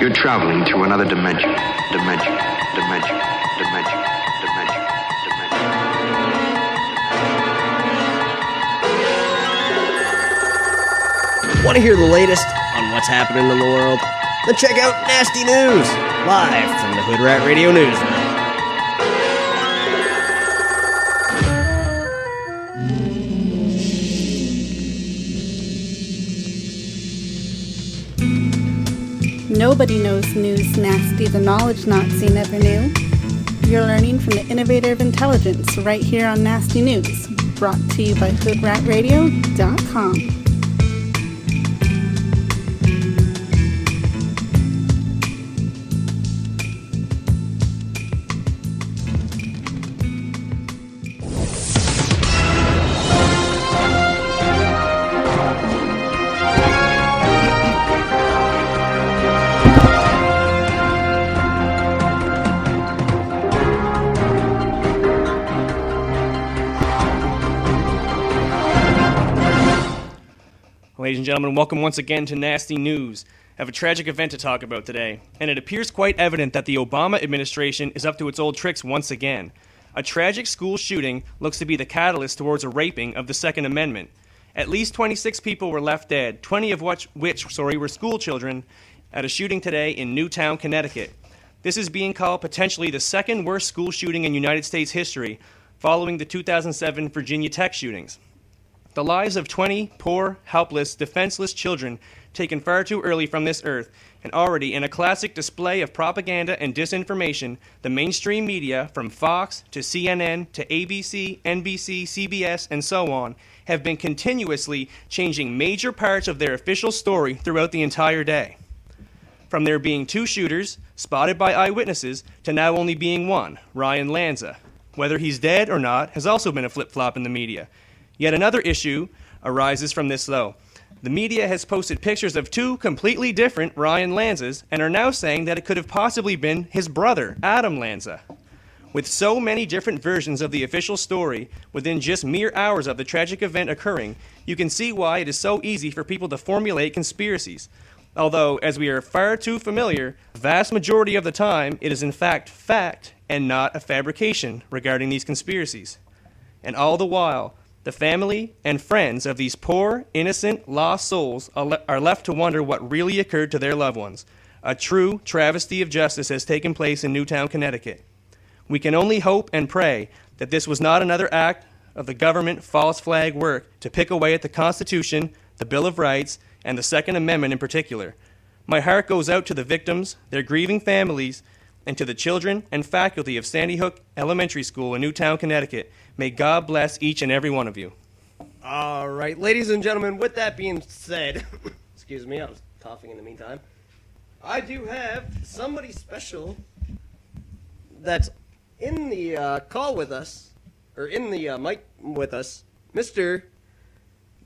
You're traveling to another dimension. Dimension. Dimension. Dimension. Dimension. Dimension. Want to hear the latest on what's happening in the world? Then check out Nasty News, live from the Hood Rat Radio Newsroom. Nobody knows news nasty the knowledge Nazi never knew. You're learning from the innovator of intelligence right here on Nasty News, brought to you by hoodratradio.com. Ladies and gentlemen, welcome once again to Nasty News. I have a tragic event to talk about today, and it appears quite evident that the Obama administration is up to its old tricks once again. A tragic school shooting looks to be the catalyst towards a raping of the Second Amendment. At least 26 people were left dead, 20 of which were school children, at a shooting today in Newtown, Connecticut. This is being called potentially the second worst school shooting in United States history, following the 2007 Virginia Tech shootings. The lives of 20 poor, helpless, defenseless children taken far too early from this earth, and already in a classic display of propaganda and disinformation, the mainstream media, from Fox to CNN to ABC, NBC, CBS, and so on, have been continuously changing major parts of their official story throughout the entire day. From there being two shooters, spotted by eyewitnesses, to now only being one, Ryan Lanza. Whether he's dead or not has also been a flip-flop in the media. Yet another issue arises from this, though. The media has posted pictures of two completely different Ryan Lanzas and are now saying that it could have possibly been his brother, Adam Lanza. With so many different versions of the official story within just mere hours of the tragic event occurring, you can see why it is so easy for people to formulate conspiracies. Although, as we are far too familiar, the vast majority of the time it is in fact and not a fabrication regarding these conspiracies. And all the while, the family and friends of these poor, innocent, lost souls are left to wonder what really occurred to their loved ones. A true travesty of justice has taken place in Newtown, Connecticut. We can only hope and pray that this was not another act of the government false flag work to pick away at the Constitution, the Bill of Rights, and the Second Amendment in particular. My heart goes out to the victims, their grieving families, and to the children and faculty of Sandy Hook Elementary School in Newtown, Connecticut. May God bless each and every one of you. All right, ladies and gentlemen, with that being said, excuse me, I was coughing in the meantime. I do have somebody special that's in the call with us, or in the mic with us, Mr.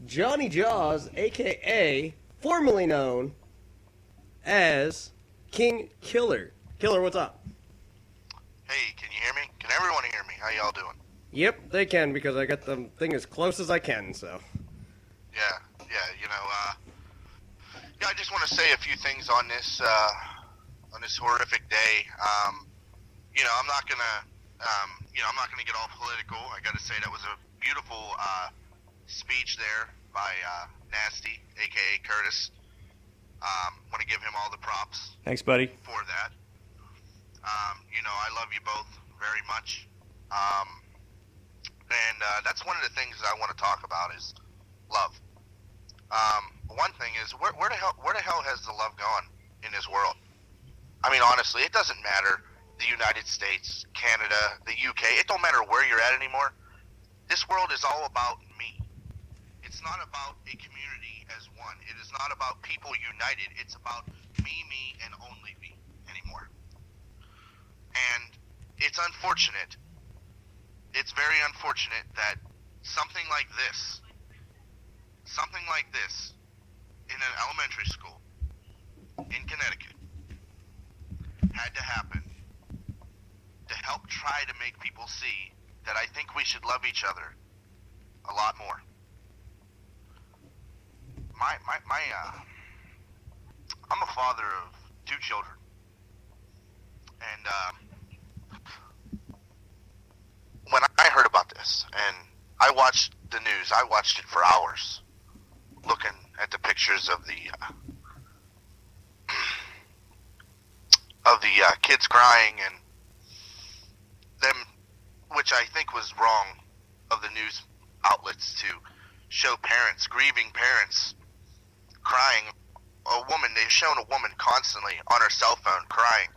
Johnny Jaws, a.k.a. formerly known as King Killer. Killer, what's up? Hey, can you hear me? Can everyone hear me? How y'all doing? Yep, they can, because I got the thing as close as I can, so. Yeah, I just want to say a few things on this horrific day. I'm not gonna get all political. I gotta say that was a beautiful speech there by Nasty, aka Curtis. Want to give him all the props. Thanks, buddy. For that. I love you both very much. And that's one of the things that I want to talk about is love. One thing is, where the hell has the love gone in this world? I mean, honestly, it doesn't matter. The United States, Canada, the UK, it don't matter where you're at anymore. This world is all about me. It's not about a community as one. It is not about people united. It's about me, and only me anymore. And it's unfortunate. It's very unfortunate that something like this in an elementary school in Connecticut had to happen to help try to make people see that I think we should love each other a lot more. I'm a father of 2 children. And when I heard about this, and I watched the news, I watched it for hours, looking at the pictures of the kids crying, and them, which I think was wrong of the news outlets to show parents, grieving parents, crying. They've shown a woman constantly on her cell phone crying.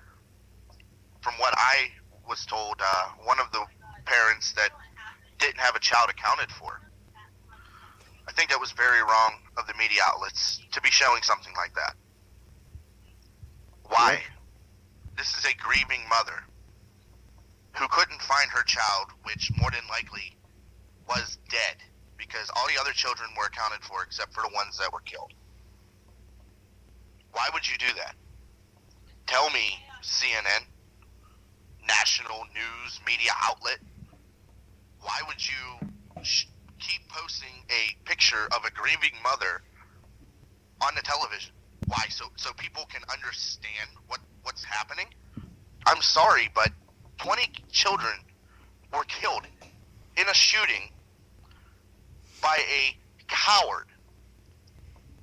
From what I was told, one of the parents that didn't have a child accounted for. I think that was very wrong of the media outlets to be showing something like that. Why? This is a grieving mother who couldn't find her child, which more than likely was dead, because all the other children were accounted for except for the ones that were killed. Why would you do that? Tell me, CNN, national news media outlet, why would you keep posting a picture of a grieving mother on the television? Why? So people can understand what's happening? I'm sorry, but 20 children were killed in a shooting by a coward.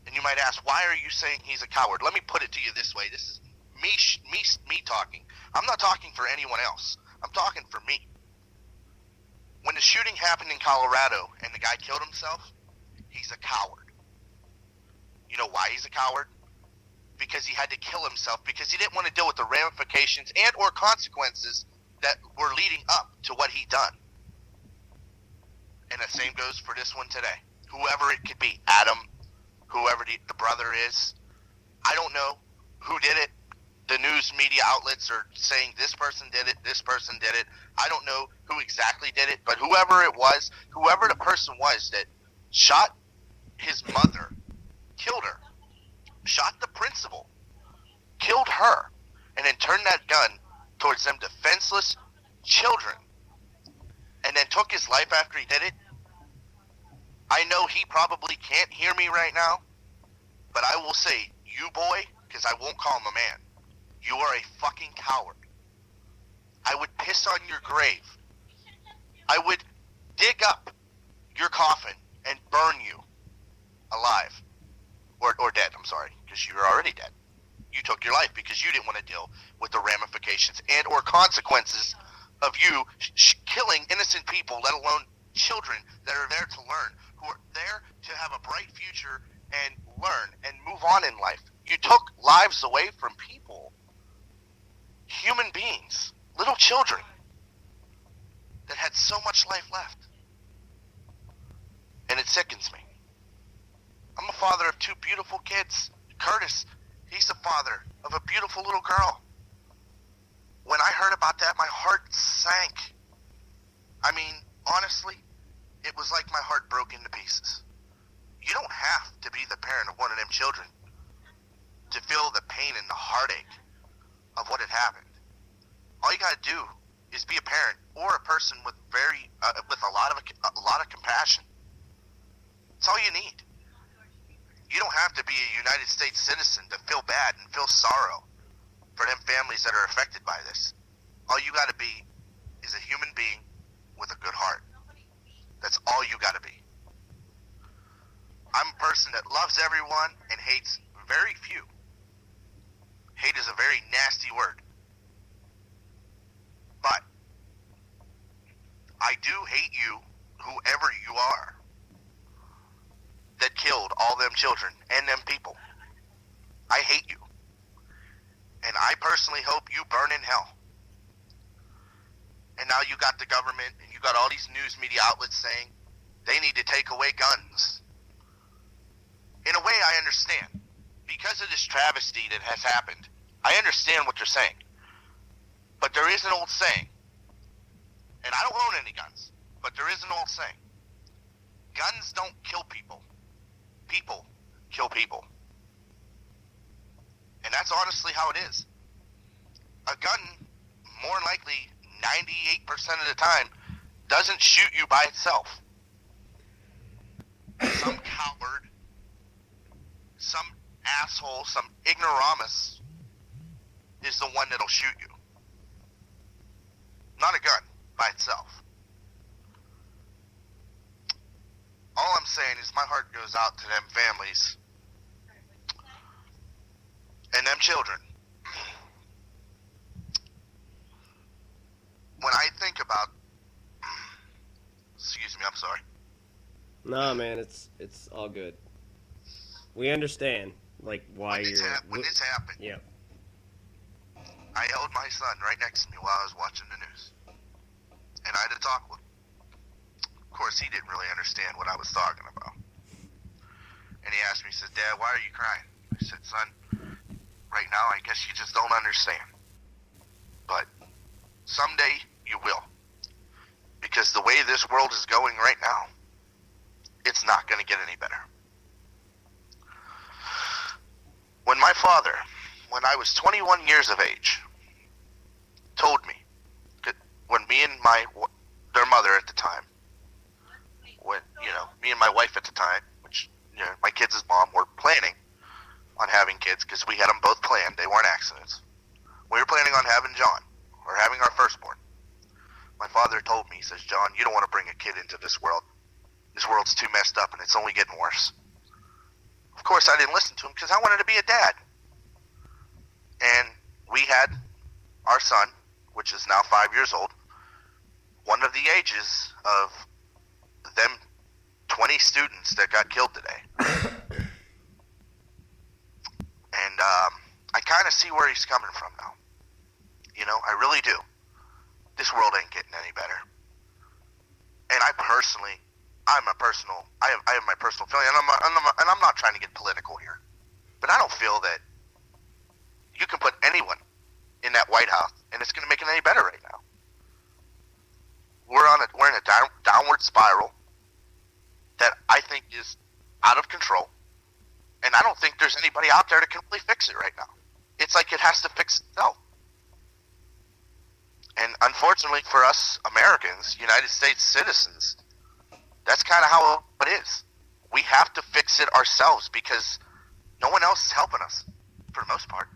And you might ask, why are you saying he's a coward? Let me put it to you this way. This is me talking. I'm not talking for anyone else. I'm talking for me. When the shooting happened in Colorado and the guy killed himself, he's a coward. You know why he's a coward? Because he had to kill himself because he didn't want to deal with the ramifications and or consequences that were leading up to what he done. And the same goes for this one today. Whoever it could be, Adam, whoever the brother is, I don't know who did it. The news media outlets are saying this person did it, this person did it. I don't know who exactly did it, but whoever it was, whoever the person was that shot his mother, killed her, shot the principal, killed her, and then turned that gun towards them defenseless children, and then took his life after he did it. I know he probably can't hear me right now, but I will say, you boy, because I won't call him a man, you are a fucking coward. I would piss on your grave. I would dig up your coffin and burn you alive. Or dead, I'm sorry, because you're already dead. You took your life because you didn't want to deal with the ramifications and or consequences of you killing innocent people, let alone children that are there to learn, who are there to have a bright future and learn and move on in life. You took lives away from people, human beings, little children that had so much life left. And it sickens me. I'm a father of 2 beautiful kids. Curtis, he's a father of a beautiful little girl. When I heard about that, my heart sank. I mean, honestly, it was like my heart broke into pieces. You don't have to be the parent of one of them children to feel the pain and the heartache of what had happened. All you gotta do is be a parent or a person with with a lot of compassion. That's all you need. You don't have to be a United States citizen to feel bad and feel sorrow for them families that are affected by this. All you gotta be is a human being with a good heart. That's all you gotta be. I'm a person that loves everyone and hates very few. Hate is a very nasty word. But I do hate you, whoever you are, that killed all them children and them people. I hate you. And I personally hope you burn in hell. And now you got the government and you got all these news media outlets saying they need to take away guns. In a way, I understand. Because of this travesty that has happened, I understand what they're saying. But there is an old saying, and I don't own any guns, but there is an old saying. Guns don't kill people. People kill people. And that's honestly how it is. A gun, more than likely, 98% of the time, doesn't shoot you by itself. Some coward, some asshole, some ignoramus is the one that'll shoot you. Not a gun by itself. All I'm saying is my heart goes out to them families and them children. When I think about, excuse me, I'm sorry. Nah, man, it's all good. We understand, like, why When you're... this happened, Yeah. I held my son right next to me while I was watching the news. And I had to talk with him. Of course, he didn't really understand what I was talking about. And he asked me, he says, Dad, why are you crying? I said, son, right now I guess you just don't understand. But someday you will. Because the way this world is going right now, it's not going to get any better. When my father, when I was 21 years of age, told me, when me and their mother at the time, when, me and my wife at the time, which, my kids' mom were planning on having kids because we had them both planned. They weren't accidents. We were planning on having John, or having our firstborn. My father told me, he says, John, you don't want to bring a kid into this world. This world's too messed up and it's only getting worse. Of course, I didn't listen to him because I wanted to be a dad. And we had our son, which is now 5 years old, one of the ages of them 20 students that got killed today. And I kind of see where he's coming from now. I really do. This world ain't getting any better. And I have my personal feeling, and I'm not trying to get political here, but I don't feel that you can put anyone in that White House and it's going to make it any better right now. We're in a downward spiral that I think is out of control, and I don't think there's anybody out there that can really fix it right now. It's like it has to fix itself. And unfortunately for us Americans, United States citizens, that's kind of how it is. We have to fix it ourselves because no one else is helping us, for the most part.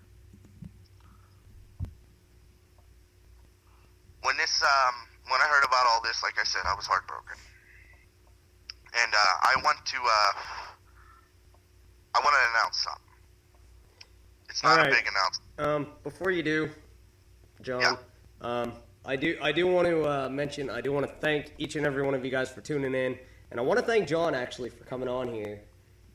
When I heard about all this, like I said, I was heartbroken. And I want to announce something. It's not All a right. big announcement. Before you do, John, Yeah. I do want to mention, I do want to thank each and every one of you guys for tuning in, and I want to thank John actually for coming on here,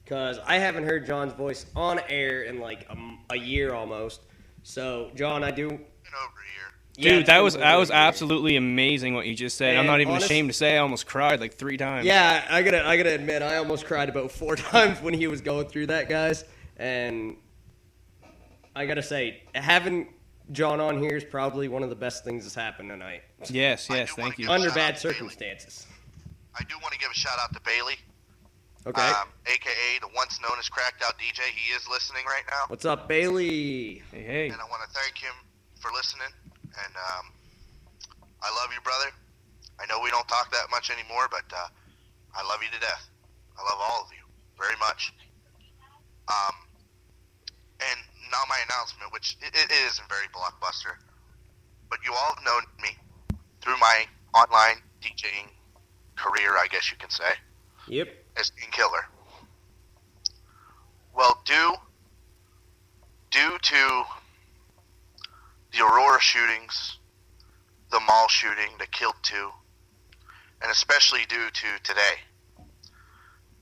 because I haven't heard John's voice on air in like a year almost. So, John, I do. Been over a year. Dude, that was over a year. absolutely amazing what you just said. I'm And not even honest- ashamed to say I almost cried like 3 times. Yeah, I gotta admit, I almost cried about 4 times when he was going through that, guys. And I gotta say, having John on here is probably one of the best things that's happened tonight. Yes, I do thank wanna you. give- Under Shout bad out to Bailey. circumstances. I do want to give a shout out to Bailey, Okay. a.k.a. the once known as Cracked Out DJ. He is listening right now, What's up, Bailey? Hey. and I want to thank him for listening. And I love you, brother. I know we don't talk that much anymore, but I love you to death. I love all of you very much. And now my announcement, which it isn't very blockbuster, but you all have known me through my online DJing career, I guess you can say, Yep. as King Killer. Well, due to the Aurora shootings, the mall shooting that killed 2, and especially due to today,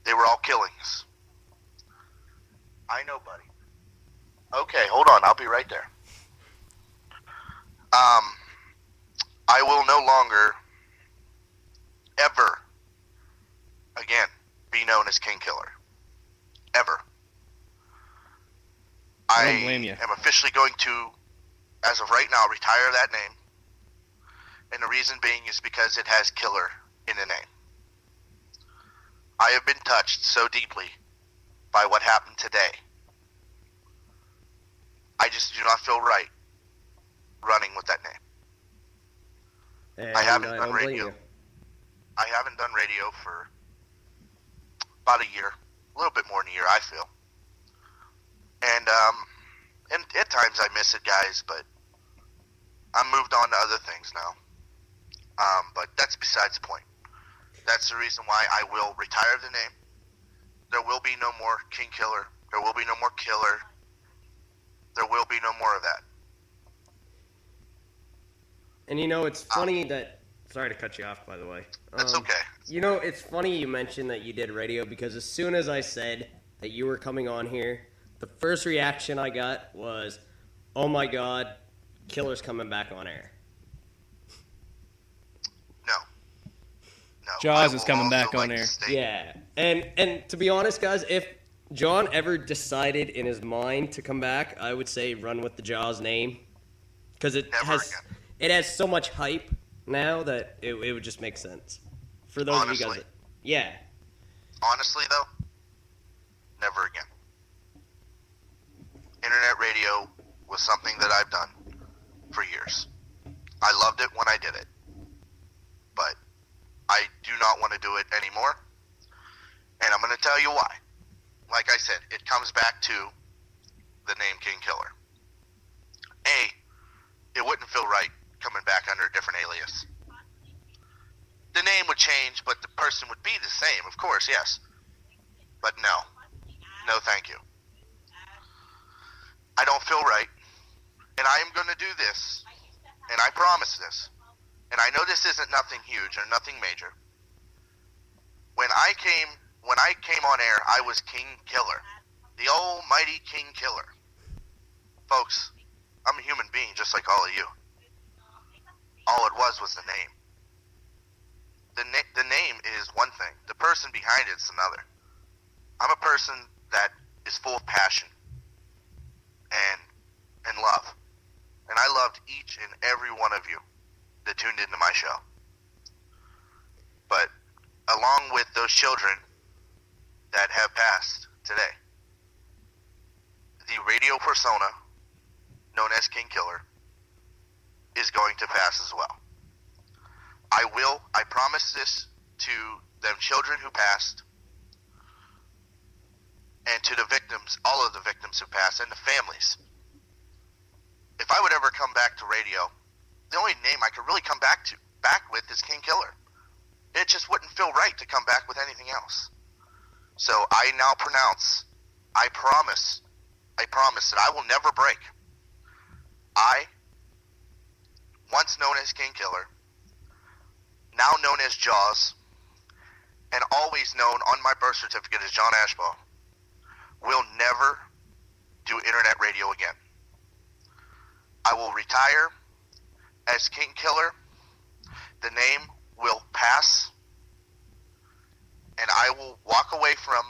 they were all killings. I know, buddy. Okay, hold on. I'll be right there. I will no longer, ever, again, be known as King Killer. Ever. I don't blame you. am officially going to, as of right now, retire that name. And the reason being is because it has killer in the name. I have been touched so deeply by what happened today. I just do not feel right running with that name. And I haven't don't done blame radio. you. I haven't done radio for about a year, a little bit more than a year, I feel. And And at times I miss it, guys, but I'm moved on to other things now. But that's besides the point. That's the reason why I will retire the name. There will be no more King Killer. There will be no more Killer. There will be no more of that. And you know, it's funny that... Sorry to cut you off, by the way. That's okay. You know, it's funny you mentioned that you did radio, because as soon as I said that you were coming on here, the first reaction I got was, oh my God, Killer's coming back on air. No. Jaws I is will coming also back on like to air. state- Yeah. And to be honest, guys, if John ever decided in his mind to come back, I would say run with the Jaws name. Because Never again. it has so much hype now that it would just make sense. For those of you guys Honestly. that... Yeah. Honestly, though, never again. Internet radio was something that I've done for years. I loved it when I did it. But I do not want to do it anymore. And I'm going to tell you why. Like I said, it comes back to the name King Killer. It wouldn't feel right coming back under a different alias. The name would change, but the person would be the same, of course, yes. But no. No, thank you. I don't feel right. And I am going to do this. And I promise this. And I know this isn't nothing huge or nothing major. When I came on air, I was King Killer. The almighty King Killer. Folks, I'm a human being just like all of you. All it was the name. The name is one thing. The person behind it is another. I'm a person that is full of passion and love. And I loved each and every one of you that tuned into my show. But along with those children that have passed today, the radio persona known as King Killer is going to pass as well. I promise this to them children who passed, and to the victims, all of the victims who passed, and the families. If I would ever come back to radio, the only name I could really come back with is King Killer. It just wouldn't feel right to come back with anything else. So I now pronounce, I promise that I will never break. I, once known as King Killer, now known as Jaws, and always known on my birth certificate as John Ashbaugh, will never do internet radio again. I will retire as King Killer. The name will pass, and I will walk away from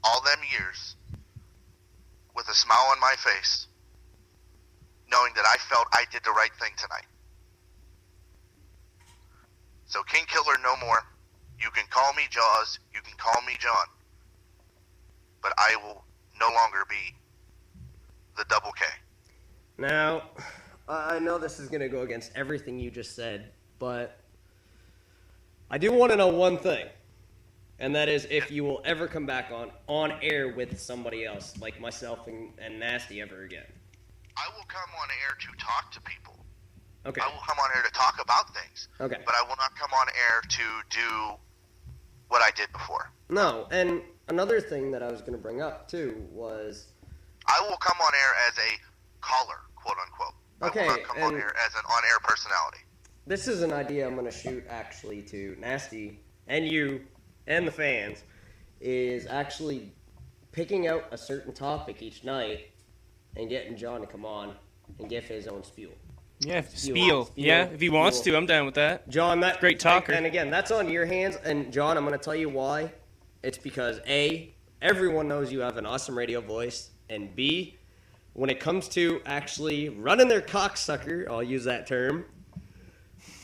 all them years with a smile on my face, knowing that I felt I did the right thing tonight. So King Killer no more. You can call me Jaws, you can call me John, but I will no longer be the Double K. Now, I know this is going to go against everything you just said, but I do want to know one thing, and that is if you will ever come back on air with somebody else, like myself and Nasty ever again. I will come on air to talk to people. Okay. I will come on air to talk about things. Okay. But I will not come on air to do what I did before. No, and another thing that I was going to bring up, too, was... I will come on air as a caller, quote unquote. Okay, I will not come on and- air as an on-air personality. This is an idea I'm going to shoot, actually, to Nasty and you and the fans, is actually picking out a certain topic each night and getting John to come on and give his own spiel. Yeah, spiel. Yeah, if he wants to, I'm down with that. John, that Great talker. And again, that's on your hands. And John, I'm going to tell you why. It's because A, everyone knows you have an awesome radio voice, and B, when it comes to actually running their cocksucker, I'll use that term,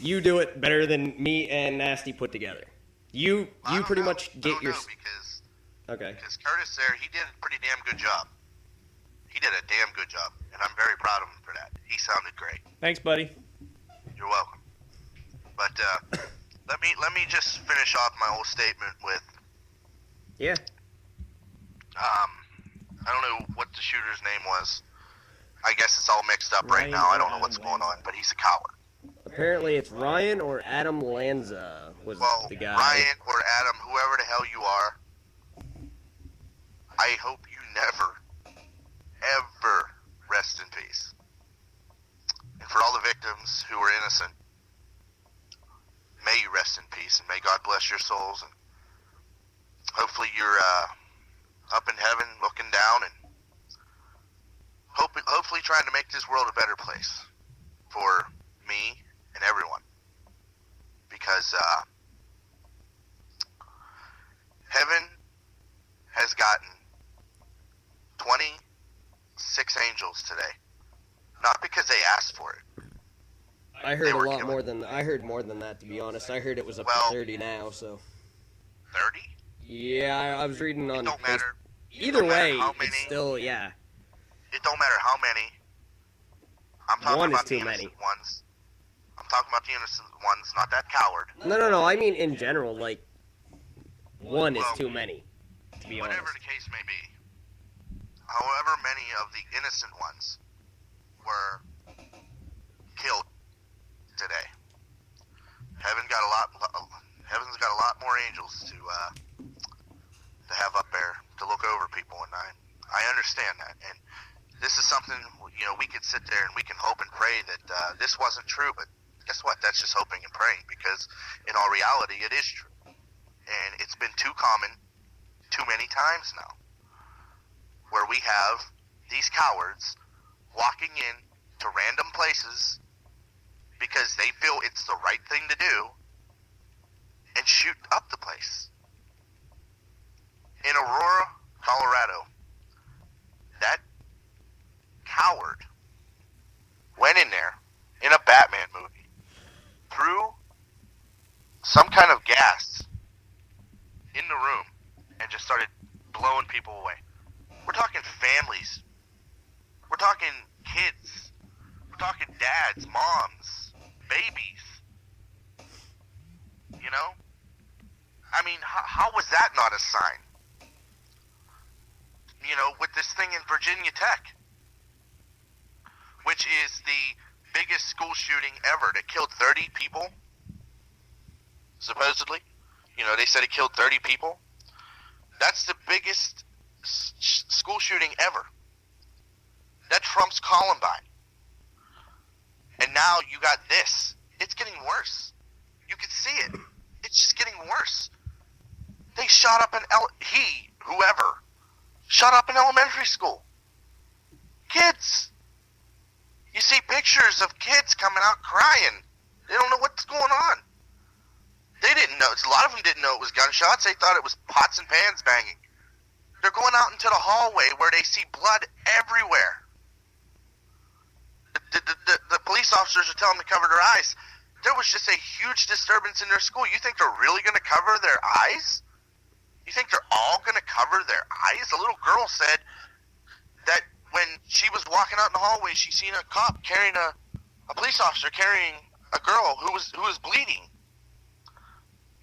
you do it better than me and Nasty put together. You I don't pretty know. much I get don't your... know, because Okay. Curtis there, he did a pretty damn good job. He did a damn good job, and I'm very proud of him for that. He sounded great. Thanks, buddy. You're welcome. But let me just finish off my whole statement with Yeah. I don't know what the shooter's name was, I guess it's all mixed up right Ryan now. I or don't know Adam what's going Lanza? on, but he's a coward. Apparently it's Ryan or Adam Lanza was Well, the guy. Ryan or Adam, whoever the hell you are, I hope you never, ever rest in peace. And for all the victims who were innocent, may you rest in peace, and may God bless your souls. And hopefully you're up in heaven looking down and hopefully trying to make this world a better place for me and everyone. Because heaven has gotten 26 angels today. Not because they asked for it. I heard They a were lot killing. more than I heard more than that, to be honest. I heard it was up Well- to 30 now. So 30? yeah, I was reading It on. don't matter. Either Don't matter way, how it's many. still yeah. It don't matter how many. I'm talking One is about too the innocent many. ones. I'm talking about the innocent ones, not that coward. No. I mean in general, like one is Well, too many. To be Whatever honest. the case may be. However many of the innocent ones were killed today. Heaven's got a lot more angels to have up there to look over people, and I understand that. And this is something, we could sit there and we can hope and pray that this wasn't true, but guess what? That's just hoping and praying, because in all reality, it is true. And it's been too common too many times now, where we have these cowards walking in to random places because they feel it's the right thing to do and shoot up the place. In Aurora, Colorado, that coward went in there in a Batman movie, threw some kind of gas in the room, and just started blowing people away. We're talking families. We're talking kids. We're talking dads, moms, babies. I mean, how was that not a sign? With this thing in Virginia Tech, which is the biggest school shooting ever that killed 30 people, supposedly. They said it killed 30 people. That's the biggest school shooting ever. That trumps Columbine. And now you got this. It's getting worse. You can see it. It's just getting worse. They shot up whoever, shot up an elementary school. Kids. You see pictures of kids coming out crying. They don't know what's going on. They didn't know. A lot of them didn't know it was gunshots. They thought it was pots and pans banging. They're going out into the hallway where they see blood everywhere. The police officers are telling them to cover their eyes. There was just a huge disturbance in their school. You think they're really going to cover their eyes? You think they're all going to cover their eyes? A little girl said that when she was walking out in the hallway, she seen a cop carrying a police officer carrying a girl who was bleeding.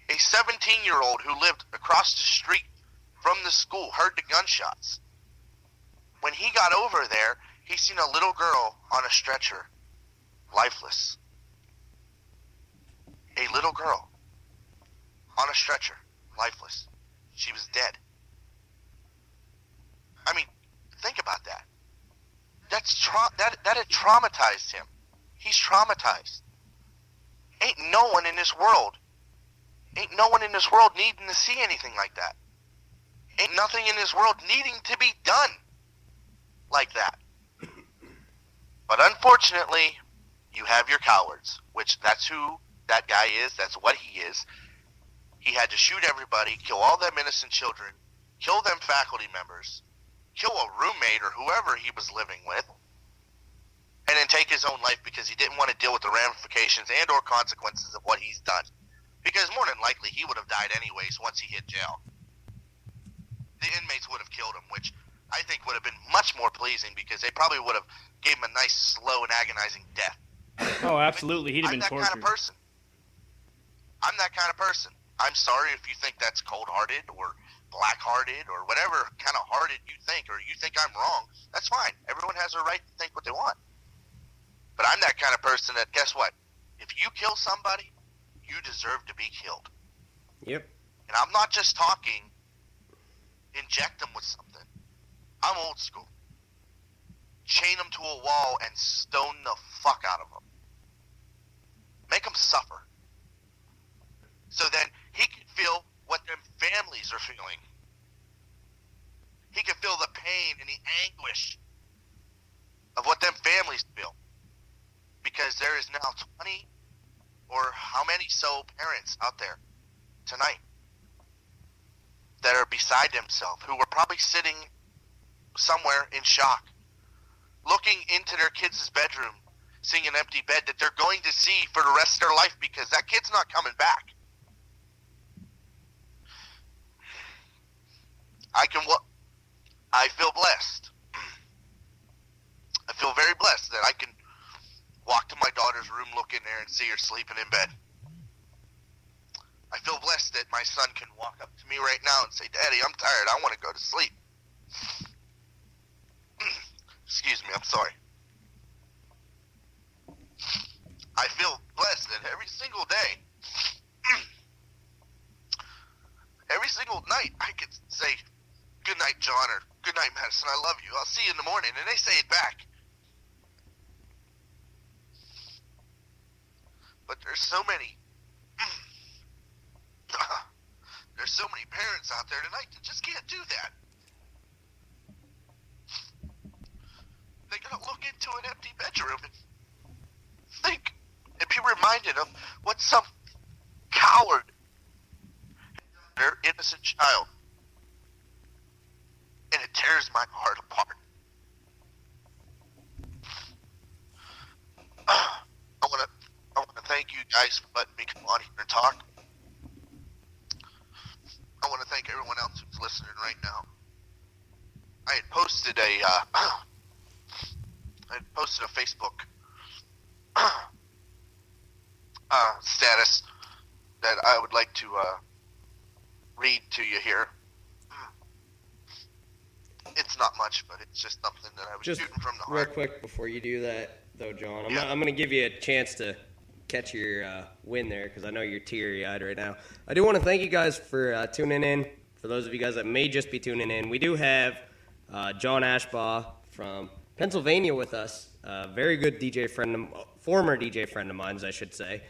A 17-year-old who lived across the street from the school heard the gunshots. When he got over there, he seen a little girl on a stretcher, lifeless. A little girl on a stretcher, lifeless. She was dead. I mean, think about that. That had traumatized him. He's traumatized. Ain't no one in this world needing to see anything like that. Ain't nothing in this world needing to be done like that. But unfortunately, you have your cowards, which that's who that guy is. That's what he is. He had to shoot everybody, kill all them innocent children, kill them faculty members, kill a roommate or whoever he was living with, and then take his own life because he didn't want to deal with the ramifications and or consequences of what he's done. Because more than likely, he would have died anyways once he hit jail. The inmates would have killed him, which I think would have been much more pleasing because they probably would have gave him a nice, slow, and agonizing death. Oh, absolutely. He'd have I'm been that tortured. kind of person. I'm that kind of person. I'm sorry if you think that's cold-hearted or black-hearted or whatever kind of hearted you think, or you think I'm wrong, that's fine. Everyone has a right to think what they want. But I'm that kind of person that, guess what? If you kill somebody, you deserve to be killed. Yep. And I'm not just talking inject them with something. I'm old school. Chain them to a wall and stone the fuck out of them. Make them suffer. So then he can feel what their families are feeling. He can feel the pain and the anguish of what them families feel. Because there is now 20 or how many so parents out there tonight that are beside themselves, who were probably sitting somewhere in shock, looking into their kids' bedroom, seeing an empty bed that they're going to see for the rest of their life because that kid's not coming back. I feel blessed. I feel very blessed that I can walk to my daughter's room, look in there, and see her sleeping in bed. I feel blessed that my son can walk up to me right now and say, "Daddy, I'm tired. I want to go to sleep." Excuse me, I'm sorry. I feel blessed that every single day, every single night, I can say, "Good night, John," or "Good night, Madison. I love you. I'll see you in the morning," and they say it back. But there's so many parents out there tonight that just can't do that. They gotta look into an empty bedroom and think and be reminded of what some coward, their innocent child, and it tears my heart apart. I want to thank you guys for letting me come on here and talk. I want to thank everyone else who's listening right now. I had posted a Facebook status that I would like to read to you here. It's not much, but it's just something that I was Just shooting from the real heart. quick before you do that, though, John, Yeah. I'm going to give you a chance to catch your win there because I know you're teary-eyed right now. I do want to thank you guys for tuning in. For those of you guys that may just be tuning in, we do have John Ashbaugh from Pennsylvania with us. Very good DJ friend, former DJ friend of mine, I should say.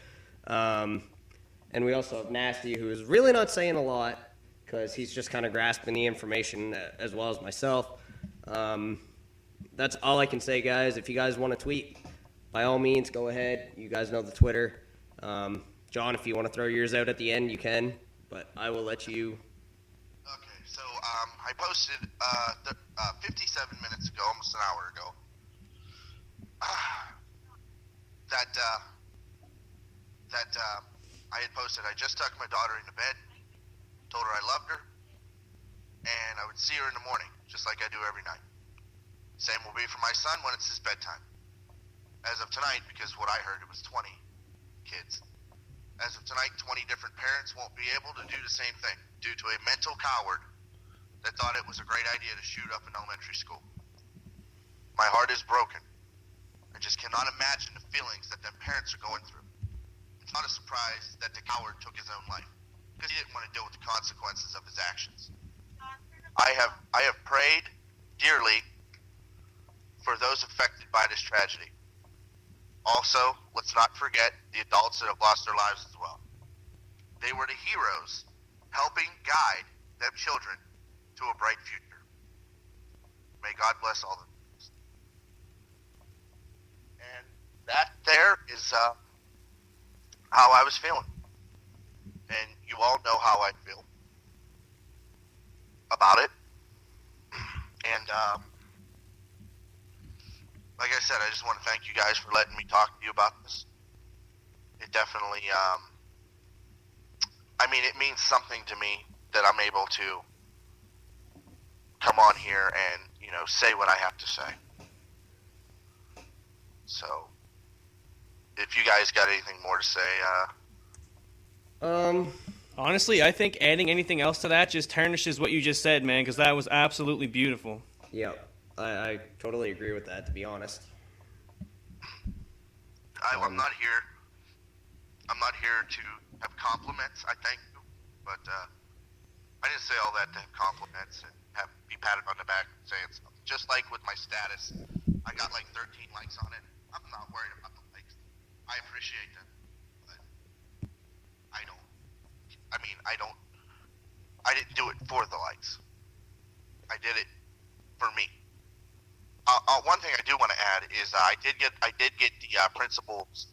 And we also have Nasty, who is really not saying a lot because he's just kind of grasping the information as well as myself. That's all I can say, guys. If you guys want to tweet, by all means, go ahead. You guys know the Twitter. John, if you want to throw yours out at the end, you can, but I will let you. Okay, so I posted 57 minutes ago, almost an hour ago, that I had posted. I just tucked my daughter into bed, told her I loved her, and I would see her in the morning, just like I do every night. Same will be for my son when it's his bedtime. As of tonight, because what I heard, it was 20 kids. As of tonight, 20 different parents won't be able to do the same thing due to a mental coward that thought it was a great idea to shoot up an elementary school. My heart is broken. I just cannot imagine the feelings that them parents are going through. It's not a surprise that the coward took his own life because he didn't want to deal with the consequences of his actions. I have prayed dearly for those affected by this tragedy. Also, let's not forget the adults that have lost their lives as well. They were the heroes helping guide them children to a bright future. May God bless all of them. And that there is how I was feeling. And you all know how I feel about it. And like I said, I just want to thank you guys for letting me talk to you about this. It definitely, it means something to me that I'm able to come on here and, say what I have to say. So, if you guys got anything more to say, Honestly, I think adding anything else to that just tarnishes what you just said, man, because that was absolutely beautiful. Yeah, I totally agree with that, to be honest. I'm not here. I'm not here to have compliments. I thank you, but I didn't say all that to have compliments and be patted on the back saying something. Just like with my status, I got like 13 likes on it. I'm not worried about the likes. I appreciate them, but I didn't do it for the likes. I did it for me. One thing I do want to add is I did get the principal's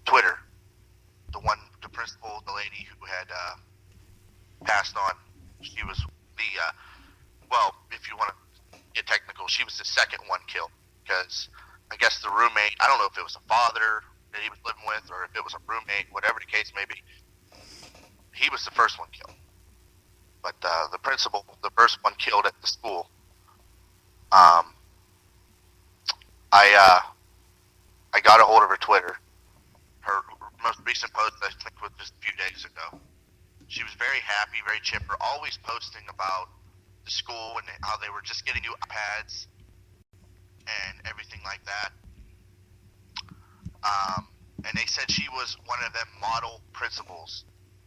Twitter, the principal, the lady who had passed on. She was well, if you want to get technical, she was the second one killed because I guess the roommate, I don't know if it was a father that he was living with or if it was a roommate, whatever the case may be, he was the first one killed. But the principal, the first one killed at the school, I got a hold of her Twitter. Her most recent post, I think, was just a few days ago. She was very happy, very chipper, always posting about the school and how they were just getting new iPads and everything like that. And they said she was one of them model principals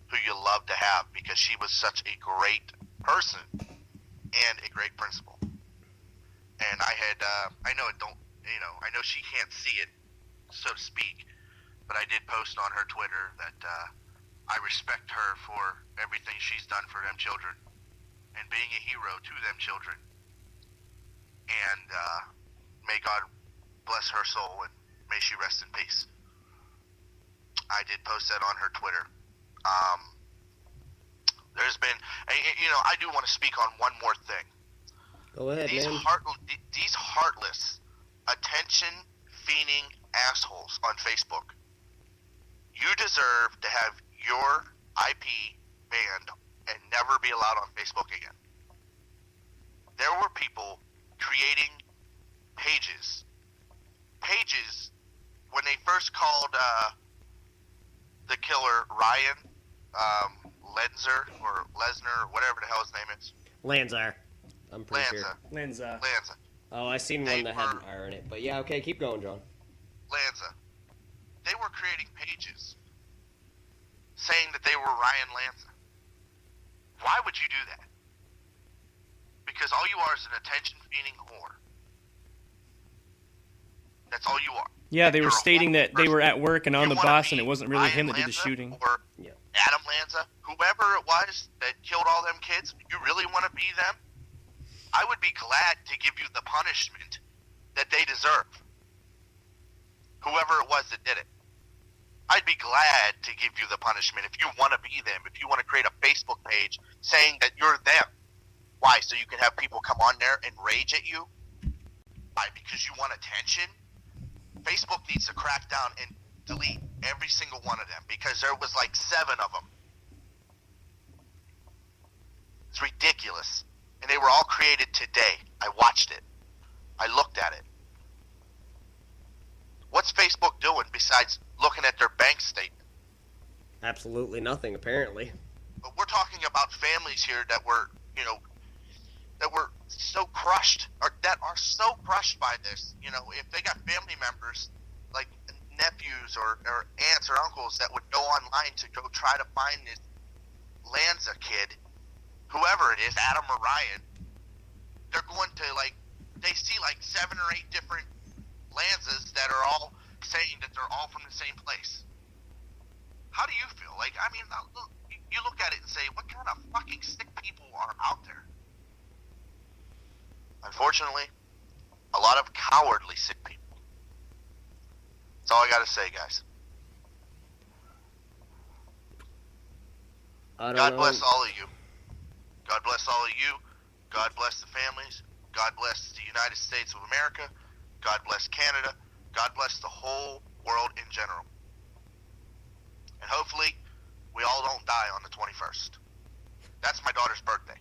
who you love to have because she was such a great person and a great principal. And I know she can't see it, so to speak, but I did post on her Twitter that I respect her for everything she's done for them children and being a hero to them children. And may God bless her soul and may she rest in peace. I did post that on her Twitter. There's been, I do want to speak on one more thing. Go ahead, These heartless, attention-fiending assholes on Facebook, you deserve to have your IP banned and never be allowed on Facebook again. There were people creating pages when they first called the killer Ryan Lesnar or whatever the hell his name is. Lanza. I'm pretty sure. Lanza. Oh, I seen one that had an R in it, but yeah, okay, keep going, John. Lanza. They were creating pages saying that they were Ryan Lanza. Why would you do that? Because all you are is an attention-feeding whore. That's all you are. Yeah, they were You're a stating that they horrible were person. at work and on You the wanna bus, be and it wasn't really Ryan him that did the Lanza shooting. Or Yeah. Adam Lanza, whoever it was that killed all them kids, you really want to be them? I would be glad to give you the punishment that they deserve. Whoever it was that did it. I'd be glad to give you the punishment if you want to be them, if you want to create a Facebook page saying that you're them. Why? So you can have people come on there and rage at you? Why? Because you want attention? Facebook needs to crack down and delete every single one of them because there was like 7 of them. It's ridiculous. And they were all created today. I watched it. I looked at it. What's Facebook doing besides looking at their bank statement? Absolutely nothing, apparently. But we're talking about families here that were, that were so crushed, or that are so crushed by this. If they got family members, like nephews or aunts or uncles that would go online to go try to find this Lanza kid, whoever it is, Adam or Ryan, they're going to, they see 7 or 8 different Lanzas that are all saying that they're all from the same place. How do you feel? You look at it and say, what kind of fucking sick people are out there? Unfortunately, a lot of cowardly sick people. That's all I gotta say, guys. God bless all of you. God bless all of you. God bless the families. God bless the United States of America. God bless Canada. God bless the whole world in general. And hopefully, we all don't die on the 21st. That's my daughter's birthday.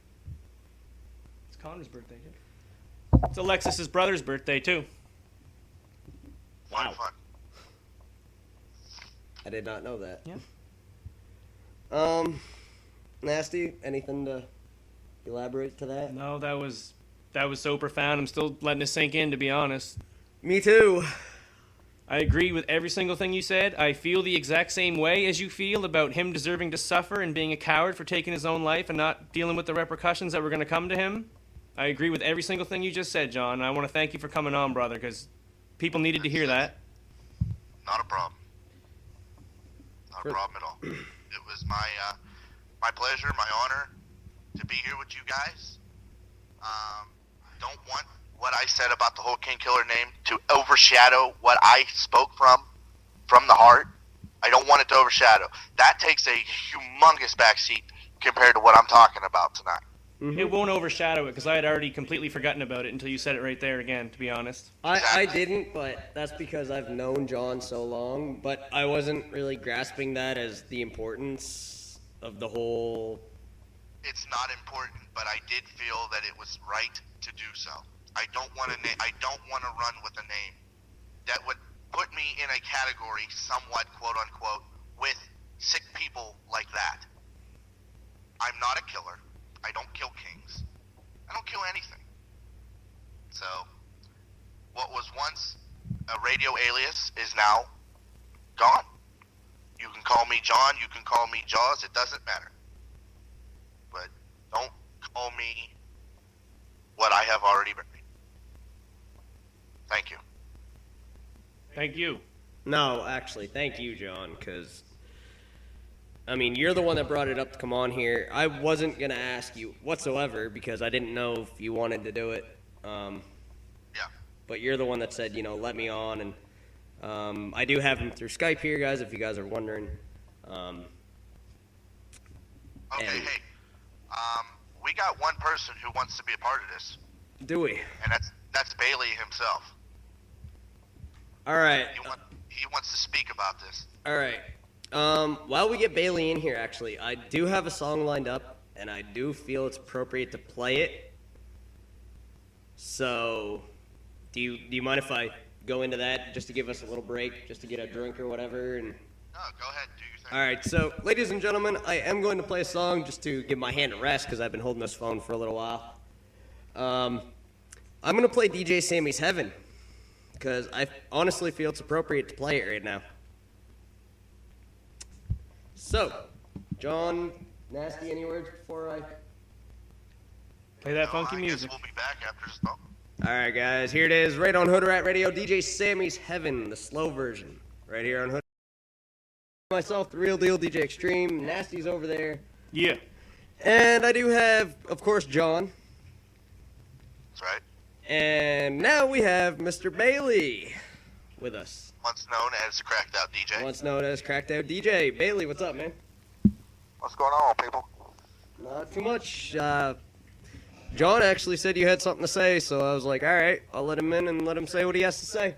It's Connor's birthday, too. It's Alexis's brother's birthday, too. Fun. I did not know that. Yeah. Nasty, anything to elaborate to that? No, that was so profound. I'm still letting it sink in, to be honest. Me too. I agree with every single thing you said. I feel the exact same way as you feel about him deserving to suffer and being a coward for taking his own life and not dealing with the repercussions that were going to come to him. I agree with every single thing you just said, John. I want to thank you for coming on, brother, because people needed to hear that. Not a problem. Not a problem at all. It was my pleasure, my honor to be here with you guys. Don't want what I said about the whole King Killer name to overshadow what I spoke from the heart. I don't want it to overshadow. That takes a humongous backseat compared to what I'm talking about tonight. Mm-hmm. It won't overshadow it because I had already completely forgotten about it until you said it right there again, to be honest. I didn't, but that's because I've known John so long, but I wasn't really grasping that as the importance of the whole... It's not important, but I did feel that it was right to do so. I don't want to run with a name that would put me in a category, somewhat quote unquote, with sick people like that. I'm not a killer. I don't kill kings. I don't kill anything. So, what was once a radio alias is now gone. You can call me John. You can call me Jaws. It doesn't matter. But don't call me what I have already been. Thank you. Thank you. No, actually, thank you, John, because, I mean, you're the one that brought it up to come on here. I wasn't going to ask you whatsoever because I didn't know if you wanted to do it. Yeah. But you're the one that said, let me on, and I do have him through Skype here, guys, if you guys are wondering. Okay, And- hey. We got one person who wants to be a part of this, Do we? and that's Bailey himself. All right. He wants to speak about this. All right. While we get Bailey in here, actually, I do have a song lined up, and I do feel it's appropriate to play it. So, do you mind if I go into that just to give us a little break, just to get a drink or whatever? And No, go ahead, do your thing. all right. So, ladies and gentlemen, I am going to play a song just to give my hand a rest because I've been holding this phone for a little while. I'm going to play DJ Sammy's Heaven because I honestly feel it's appropriate to play it right now. So, John, Nasty, any words before I... Play that No, funky I music. guess we'll be back after this song. Alright, guys, here it is, right on Hood Rat Radio, DJ Sammy's Heaven, the slow version, right here on Hood. Myself, the real deal, DJ Extreme, Nasty's over there, Yeah. and I do have, of course, John, That's right. and now we have Mr. Bailey with us, Once known as Cracked Out DJ. once known as Cracked Out DJ. Bailey, what's up, man? What's going on, people? Not too much. John actually said you had something to say, so I was like, all right, I'll let him in and let him say what he has to say.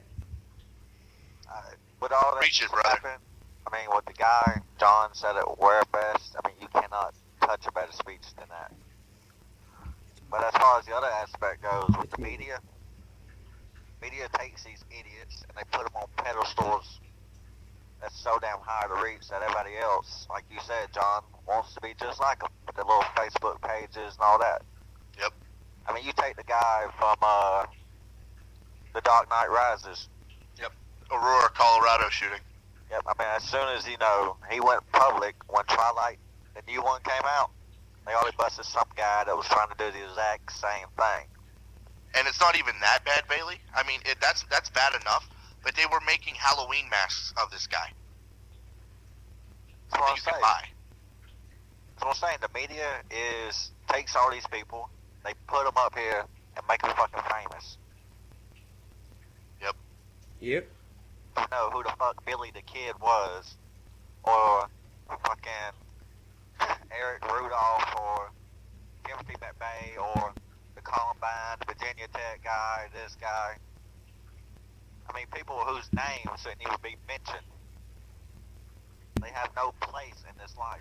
With all that Preach it, brother. happened, I mean, what the guy, John, said it where best, I mean, you cannot touch a better speech than that. But as far as the other aspect goes, with the media takes these idiots and they put them on pedestals that's so damn high to reach that everybody else, like you said, John, wants to be just like them, with their little Facebook pages and all that. Yep. I mean, you take the guy from The Dark Knight Rises. Aurora, Colorado shooting. Yep, I mean, as soon as, he went public, when Twilight, the new one came out, they already busted some guy that was trying to do the exact same thing. And it's not even that bad, Bailey. I mean, that's bad enough. But they were making Halloween masks of this guy. That's what I'm You can saying. buy. That's what I'm saying. The media takes all these people, they put them up here and make them fucking famous. Yep. You know who the fuck Billy the Kid was, or fucking Eric Rudolph, or Timothy McVeigh, or the Columbine, the Virginia Tech guy, this guy. I mean, people whose names shouldn't even be mentioned. They have no place in this life.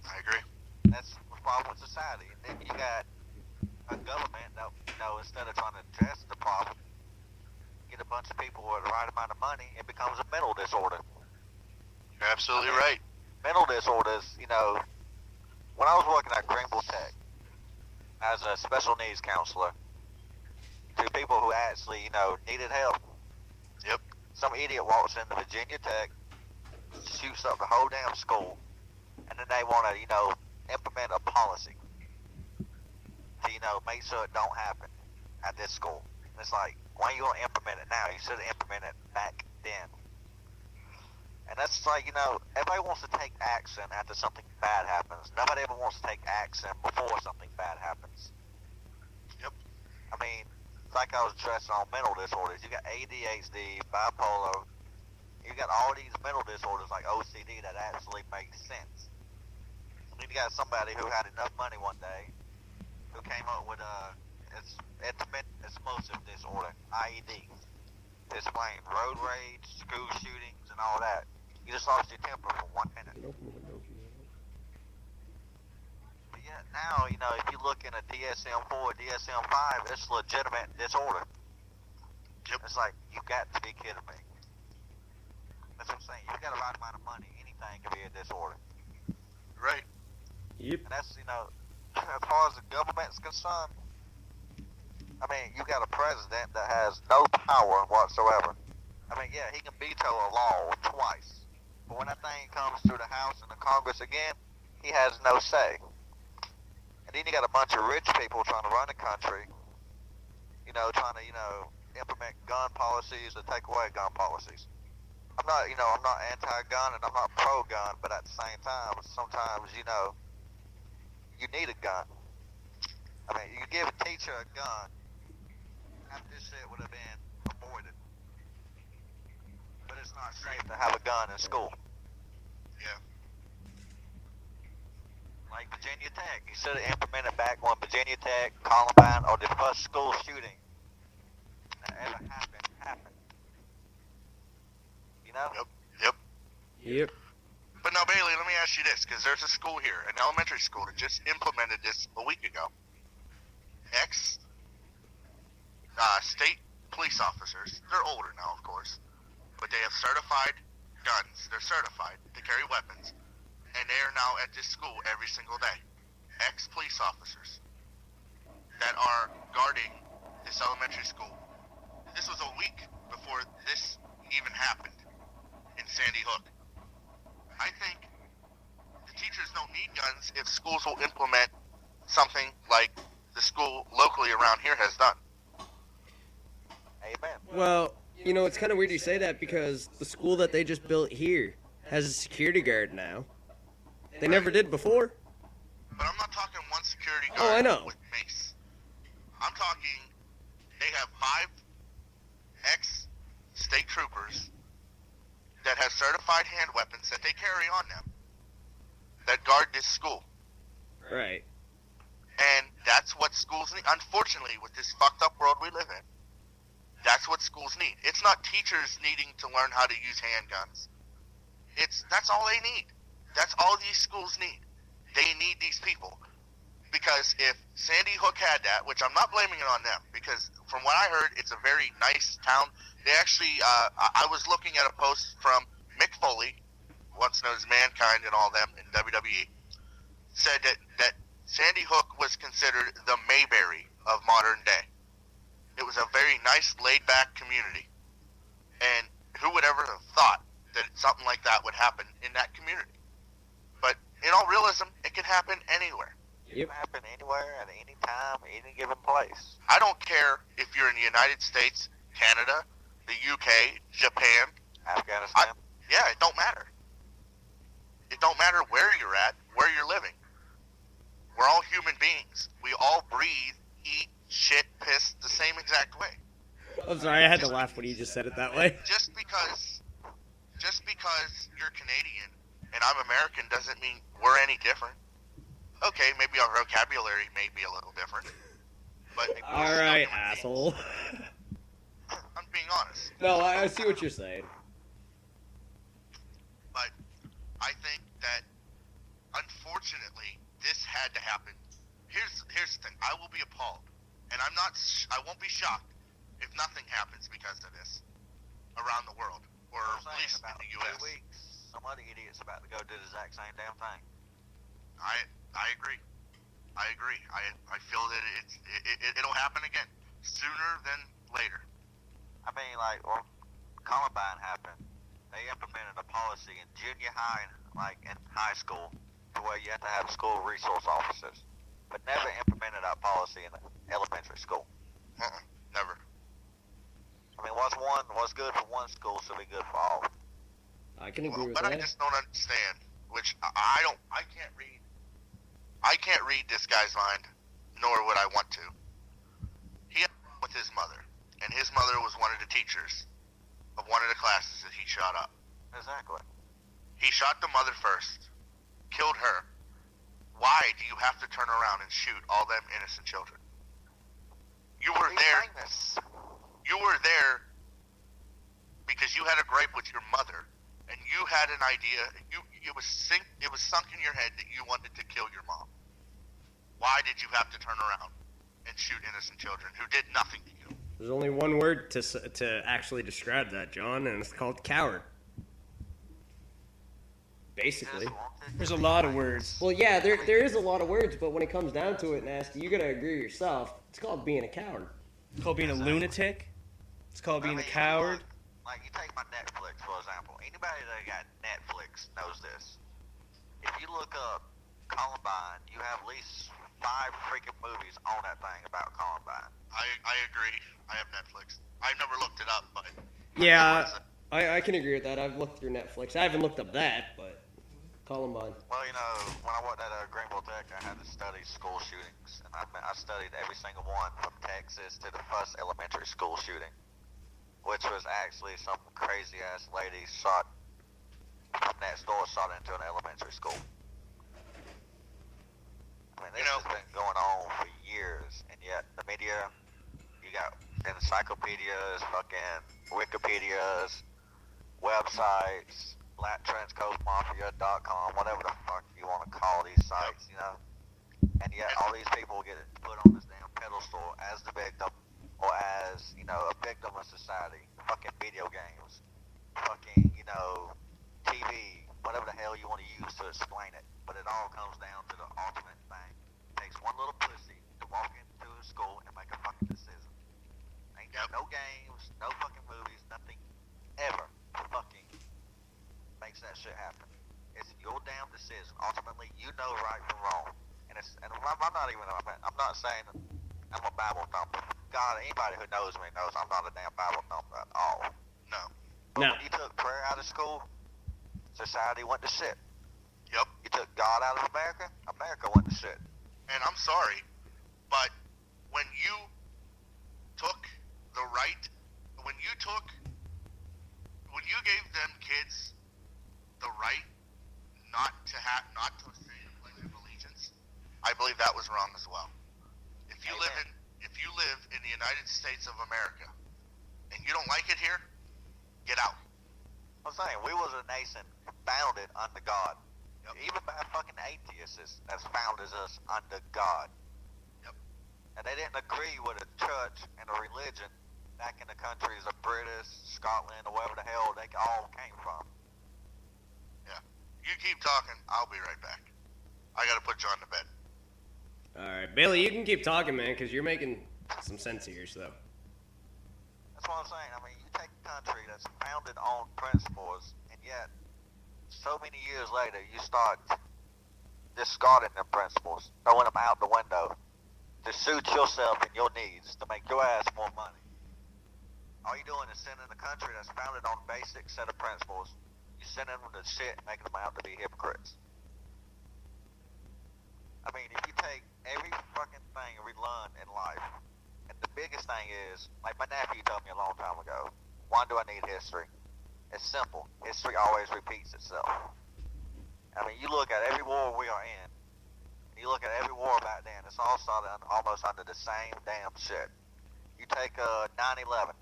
I agree. That's the problem with society. And then you got a government that, instead of trying to address the problem, get a bunch of people with the right amount of money, it becomes a mental disorder. You're absolutely right. Mental disorders, you know, when I was working at Greenville Tech as a special needs counselor to people who actually, you know, needed help. Yep. Some idiot walks into Virginia Tech, shoots up the whole damn school, and then they want to, you know, implement a policy to, you know, make sure it don't happen at this school. And it's like, why are you going to implement it now? You should have implemented it back then. And that's like, you know, everybody wants to take action after something bad happens. Nobody ever wants to take action before something bad happens. Yep. I mean, like I was addressing on mental disorders, you got ADHD, bipolar, you got all these mental disorders like OCD that actually make sense. And then you got somebody who had enough money one day who came up with intimate explosive disorder, IED. To explain road rage, school shootings, and all that. You just lost your temper for 1 minute. But yet now, you know, if you look in a DSM-4, DSM-5, it's legitimate disorder. Yep. It's like, you got to be kidding me. That's what I'm saying. You got the right amount of money, anything can be a disorder. Right. Yep. And that's, you know, as far as the government's concerned, I mean, you got a president that has no power whatsoever. I mean, yeah, he can veto a law twice. But when that thing comes through the House and the Congress again, he has no say. And then you got a bunch of rich people trying to run the country, you know, trying to, you know, implement gun policies or take away gun policies. I'm not, you know, I'm not anti-gun and I'm not pro-gun, but at the same time, sometimes, you know, you need a gun. I mean, you give a teacher a gun, half this shit would have been avoided. But it's not safe to have a gun in school. Yeah. Like Virginia Tech, you should have implemented back when Virginia Tech, Columbine, or the first school shooting that ever happened. You know? Yep. Yep. Yep. But now, Bailey, let me ask you this, because there's a school here, an elementary school, that just implemented this a week ago. State police officers, they're older now, of course, but they have certified guns. They're certified to carry weapons, and they are now at this school every single day. Ex-police officers that are guarding this elementary school. This was a week before this even happened in Sandy Hook. I think the teachers don't need guns if schools will implement something like the school locally around here has done. Amen. Well, you know, it's kind of weird you say that because the school that they just built here has a security guard now. They never did before. But I'm not talking one security Oh, I guard know. with mace. I'm talking they have 5 ex-state troopers that have certified hand weapons that they carry on them that guard this school. Right. And that's what schools need. Unfortunately, with this fucked up world we live in, that's what schools need. It's not teachers needing to learn how to use handguns. That's all they need. That's all these schools need. They need these people. Because if Sandy Hook had that, which I'm not blaming it on them, because from what I heard, it's a very nice town. They actually, I was looking at a post from Mick Foley, once known as Mankind and all them in WWE, said that Sandy Hook was considered the Mayberry of modern day. It was a very nice, laid-back community. And who would ever have thought that something like that would happen in that community? But in all realism, it can happen anywhere. It can happen anywhere, at any time, any given place. I don't care if you're in the United States, Canada, the UK, Japan. Afghanistan. Yeah, it don't matter. It don't matter where you're at, where you're living. We're all human beings. We all breathe, eat, shit, piss the same exact way. I'm sorry, I had to laugh when you just said it that way. Just because you're Canadian and I'm American doesn't mean we're any different. Okay, maybe our vocabulary may be a little different, but we're still Alright, human beings. asshole. I'm being honest. No, I see what you're saying. But I think that unfortunately this had to happen. Here's the thing. I will be appalled, and I won't be shocked if nothing happens because of this around the world, or at least in About the 2 U.S. weeks, some other idiot's about to go do the exact same damn thing. I agree. I agree. I feel that it'll happen again sooner than later. I mean, like, well, Columbine happened. They implemented a policy in junior high, like in high school, to where you have to have school resource officers, but never implemented that policy in elementary school. Never. I mean, what's good for one school should be good for all. I can agree with But that. I just don't understand, which I can't read this guy's mind, nor would I want to. He had a problem with his mother, and his mother was one of the teachers of one of the classes that he shot up. Exactly. He shot the mother first, killed her. Why do you have to turn around and shoot all them innocent children? You were He's there. famous. You were there because you had a gripe with your mother, and you had an idea. It was sunk in your head that you wanted to kill your mom. Why did you have to turn around and shoot innocent children who did nothing to you? There's only one word to actually describe that, John, and it's called coward. Basically. There's a lot of words. Well, yeah, there is a lot of words, but when it comes down to it, Nasty, you gotta agree yourself. It's called being a coward. It's called being a lunatic. It's called being I a mean, coward. Like, you take my Netflix, for example. Anybody that got Netflix knows this. If you look up Columbine, you have at least 5 freaking movies on that thing about Columbine. I agree. I have Netflix. I've never looked it up, but Yeah, I can agree with that. I've looked through Netflix. I haven't looked up that, but Columbine. Well, you know, when I worked at Greenville Tech, I had to study school shootings, and I studied every single one from Texas to the first elementary school shooting, which was actually some crazy ass lady shot from next door, shot into an elementary school. I mean, this has been going on for years, and yet the media, you got encyclopedias, fucking Wikipedias, websites, BlackTrenchCoastMafia.com, whatever the fuck you want to call these sites, you know? And yet all these people get put on this damn pedestal as the victim, or as, you know, a victim of society. Fucking video games, fucking, you know, TV, whatever the hell you want to use to explain it. But it all comes down to the ultimate thing. It takes one little pussy to walk into a school and make a fucking decision. Ain't got no games, no fucking movies, nothing ever fucking makes that shit happen. It's your damn decision. Ultimately, you know right from wrong. And I'm not saying I'm a Bible thumper. God, anybody who knows me knows I'm not a damn Bible thumper at all. no. But No. when you took prayer out of school, society went to shit. Yep. You took God out of America, America went to shit. And I'm sorry, but when you took the right, when you gave them kids the right not to say the Pledge of Allegiance, I believe that was wrong as well. If you live in the United States of America and you don't like it here, get out. I'm saying, we was a nation founded under God. Yep. Even by fucking atheists as founded us under God. Yep. And they didn't agree with a church and a religion back in the countries of British, Scotland, or wherever the hell they all came from. Yeah. You keep talking. I'll be right back. I gotta put John to bed. All right, Bailey, you can keep talking, man, because you're making some sense here, so. That's what I'm saying. I mean, you take a country that's founded on principles, and yet, so many years later, you start discarding them principles, throwing them out the window, to suit yourself and your needs, to make your ass more money. All you're doing is sending a country that's founded on a basic set of principles, you're sending them to shit and making them out to be hypocrites. I mean, if you take every fucking thing we learn in life, and the biggest thing is, like my nephew told me a long time ago, why do I need history? It's simple. History always repeats itself. I mean, you look at every war we are in, and you look at every war back then, it's all started almost under the same damn shit. You take 9/11.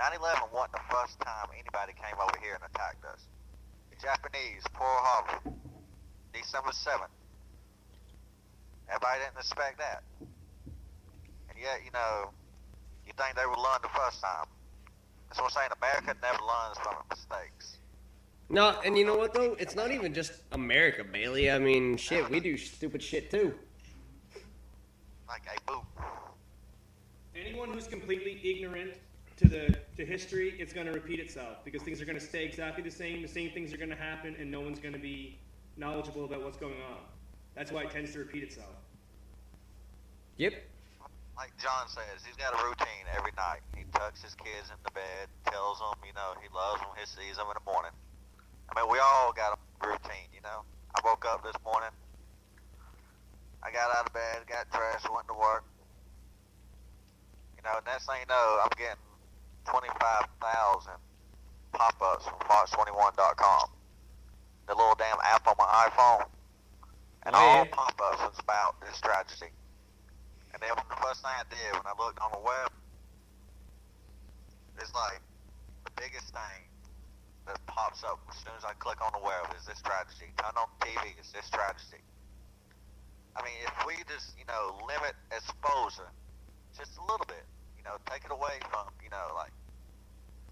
9/11 wasn't the first time anybody came over here and attacked us. The Japanese, Pearl Harbor, December 7th. Everybody didn't expect that. And yet, you know, you think they would learn the first time. That's what I'm saying. America never learns from its mistakes. No, and you know what though? It's not even just America, Bailey. I mean, shit, we do stupid shit too. Like, hey, boom. Anyone who's completely ignorant to history, it's going to repeat itself because things are going to stay exactly the same things are going to happen, and no one's going to be knowledgeable about what's going on. That's why it tends to repeat itself. Yep. Like John says, he's got a routine every night. He tucks his kids into bed, tells them, he loves them, he sees them in the morning. I mean, we all got a routine, I woke up this morning, I got out of bed, got dressed, went to work. Next thing you know, I'm getting 25,000 pop-ups from Fox21.com. The little damn app on my iPhone. And all pop-ups is about this tragedy. And then the first thing I did when I looked on the web, it's like the biggest thing that pops up as soon as I click on the web is this tragedy. Turn on the TV, it's this tragedy. I mean, if we just, limit exposure just a little bit, take it away from, like,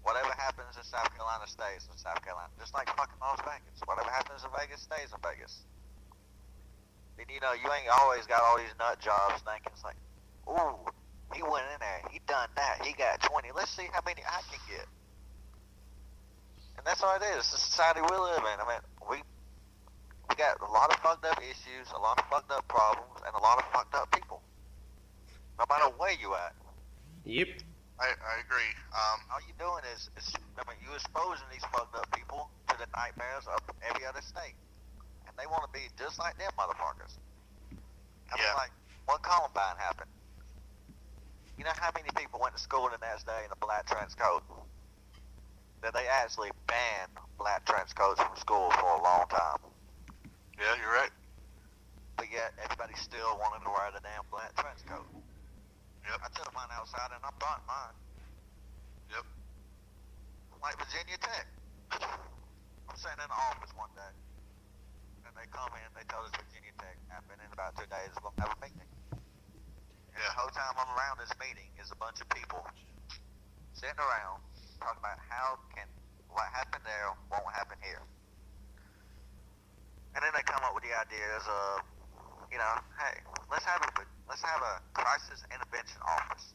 whatever happens in South Carolina stays in South Carolina. Just like fucking Las Vegas. Whatever happens in Vegas stays in Vegas. And, you ain't always got all these nut jobs thinking it's like, ooh, he went in there, he done that, he got 20. Let's see how many I can get. And that's all it is. It's the society we live in. I mean, we got a lot of fucked up issues, a lot of fucked up problems, and a lot of fucked up people. No matter where you at. Yep. I agree. All you doing is you exposing these fucked up people to the nightmares of every other state. And they want to be just like them motherfuckers. I mean, like, when Columbine happened, you know how many people went to school the next day in a black trench coat? That they actually banned black trench coats from school for a long time. Yeah, you're right. But yet, everybody still wanted to wear the damn black trench coat. Yep. I took mine outside and I bought mine. Yep. Like Virginia Tech. I'm sitting in the office one day, and they come in, they tell us Virginia Tech happened in about 2 days, we'll have a meeting. And the whole time I'm around this meeting is a bunch of people sitting around talking about what happened there won't happen here. And then they come up with the ideas of, hey, let's have a crisis intervention office.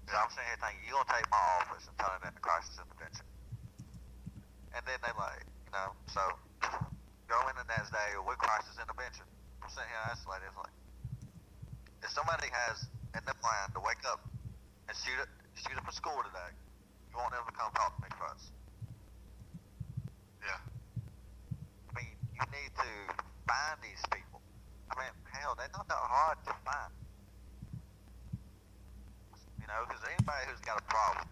So I'm sitting here thinking, you're going to take my office and turn it into crisis intervention. And then they so go in the next day with crisis intervention. I'm sitting here isolated. It's like, if somebody has in their plan to wake up and shoot up a school today, you want them to come talk to me first. Yeah. I mean, you need to find these people. I mean, hell, they're not that hard to find. Because anybody who's got a problem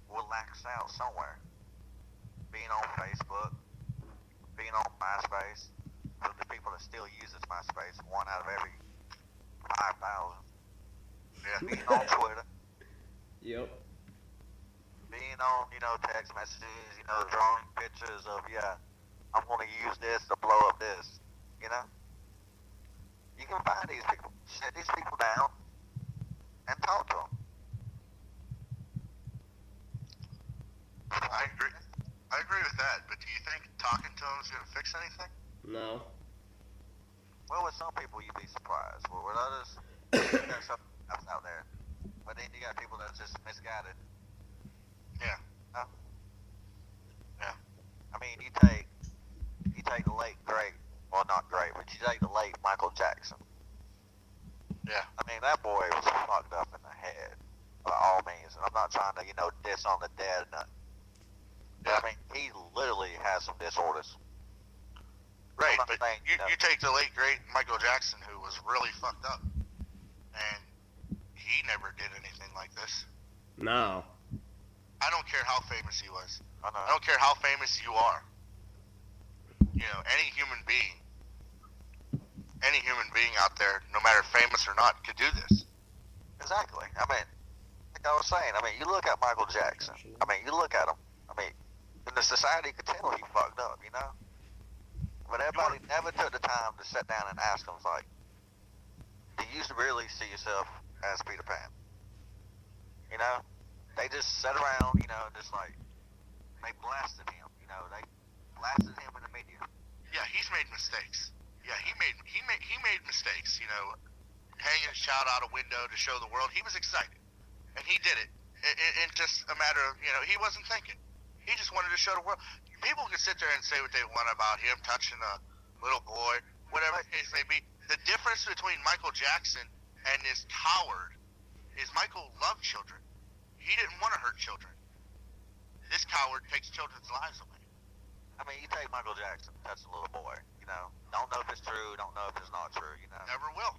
will lax out somewhere. Being on Facebook, being on MySpace, for the people that still uses MySpace, 1 out of every 5,000. Yeah. Being on Twitter. Yep. Being on, text messages, drawing pictures of, I'm going to use this to blow up this, You can find these people, sit these people down, and talk to them. I agree with that, but do you think talking to them is going to fix anything? No. Well, with some people, you'd be surprised. But with others, there's something else out there. But then you got people that's just misguided. Yeah. Huh? Yeah. I mean, you take the late great, well, not great, but you take the late Michael Jackson. Yeah. I mean, that boy was fucked up in the head, by all means. And I'm not trying to, diss on the dead. Yeah. I mean, he literally has some disorders. Right, I'm not but saying, you take the late, great Michael Jackson, who was really fucked up, and he never did anything like this. No. I don't care how famous he was. I know. I don't care how famous you are. Any human being out there, no matter famous or not, could do this. Exactly. I mean, like I was saying, you look at Michael Jackson. You look at him. And the society could tell he fucked up, But everybody never took the time to sit down and ask him, like, do you really see yourself as Peter Pan? They just sat around, just like, they blasted him. You know, they blasted him in the media. Yeah, he's made mistakes. Yeah, he made mistakes. You know, hanging his child out a window to show the world. He was excited, and he did it. In just a matter of, you know, he wasn't thinking. He just wanted to show the world. People can sit there and say what they want about him touching a little boy, whatever the case may be. The difference between Michael Jackson and this coward is Michael loved children. He didn't want to hurt children. This coward takes children's lives away. I mean, you take Michael Jackson, touch a little boy, you know. Don't know if it's true, don't know if it's not true, you know. Never will.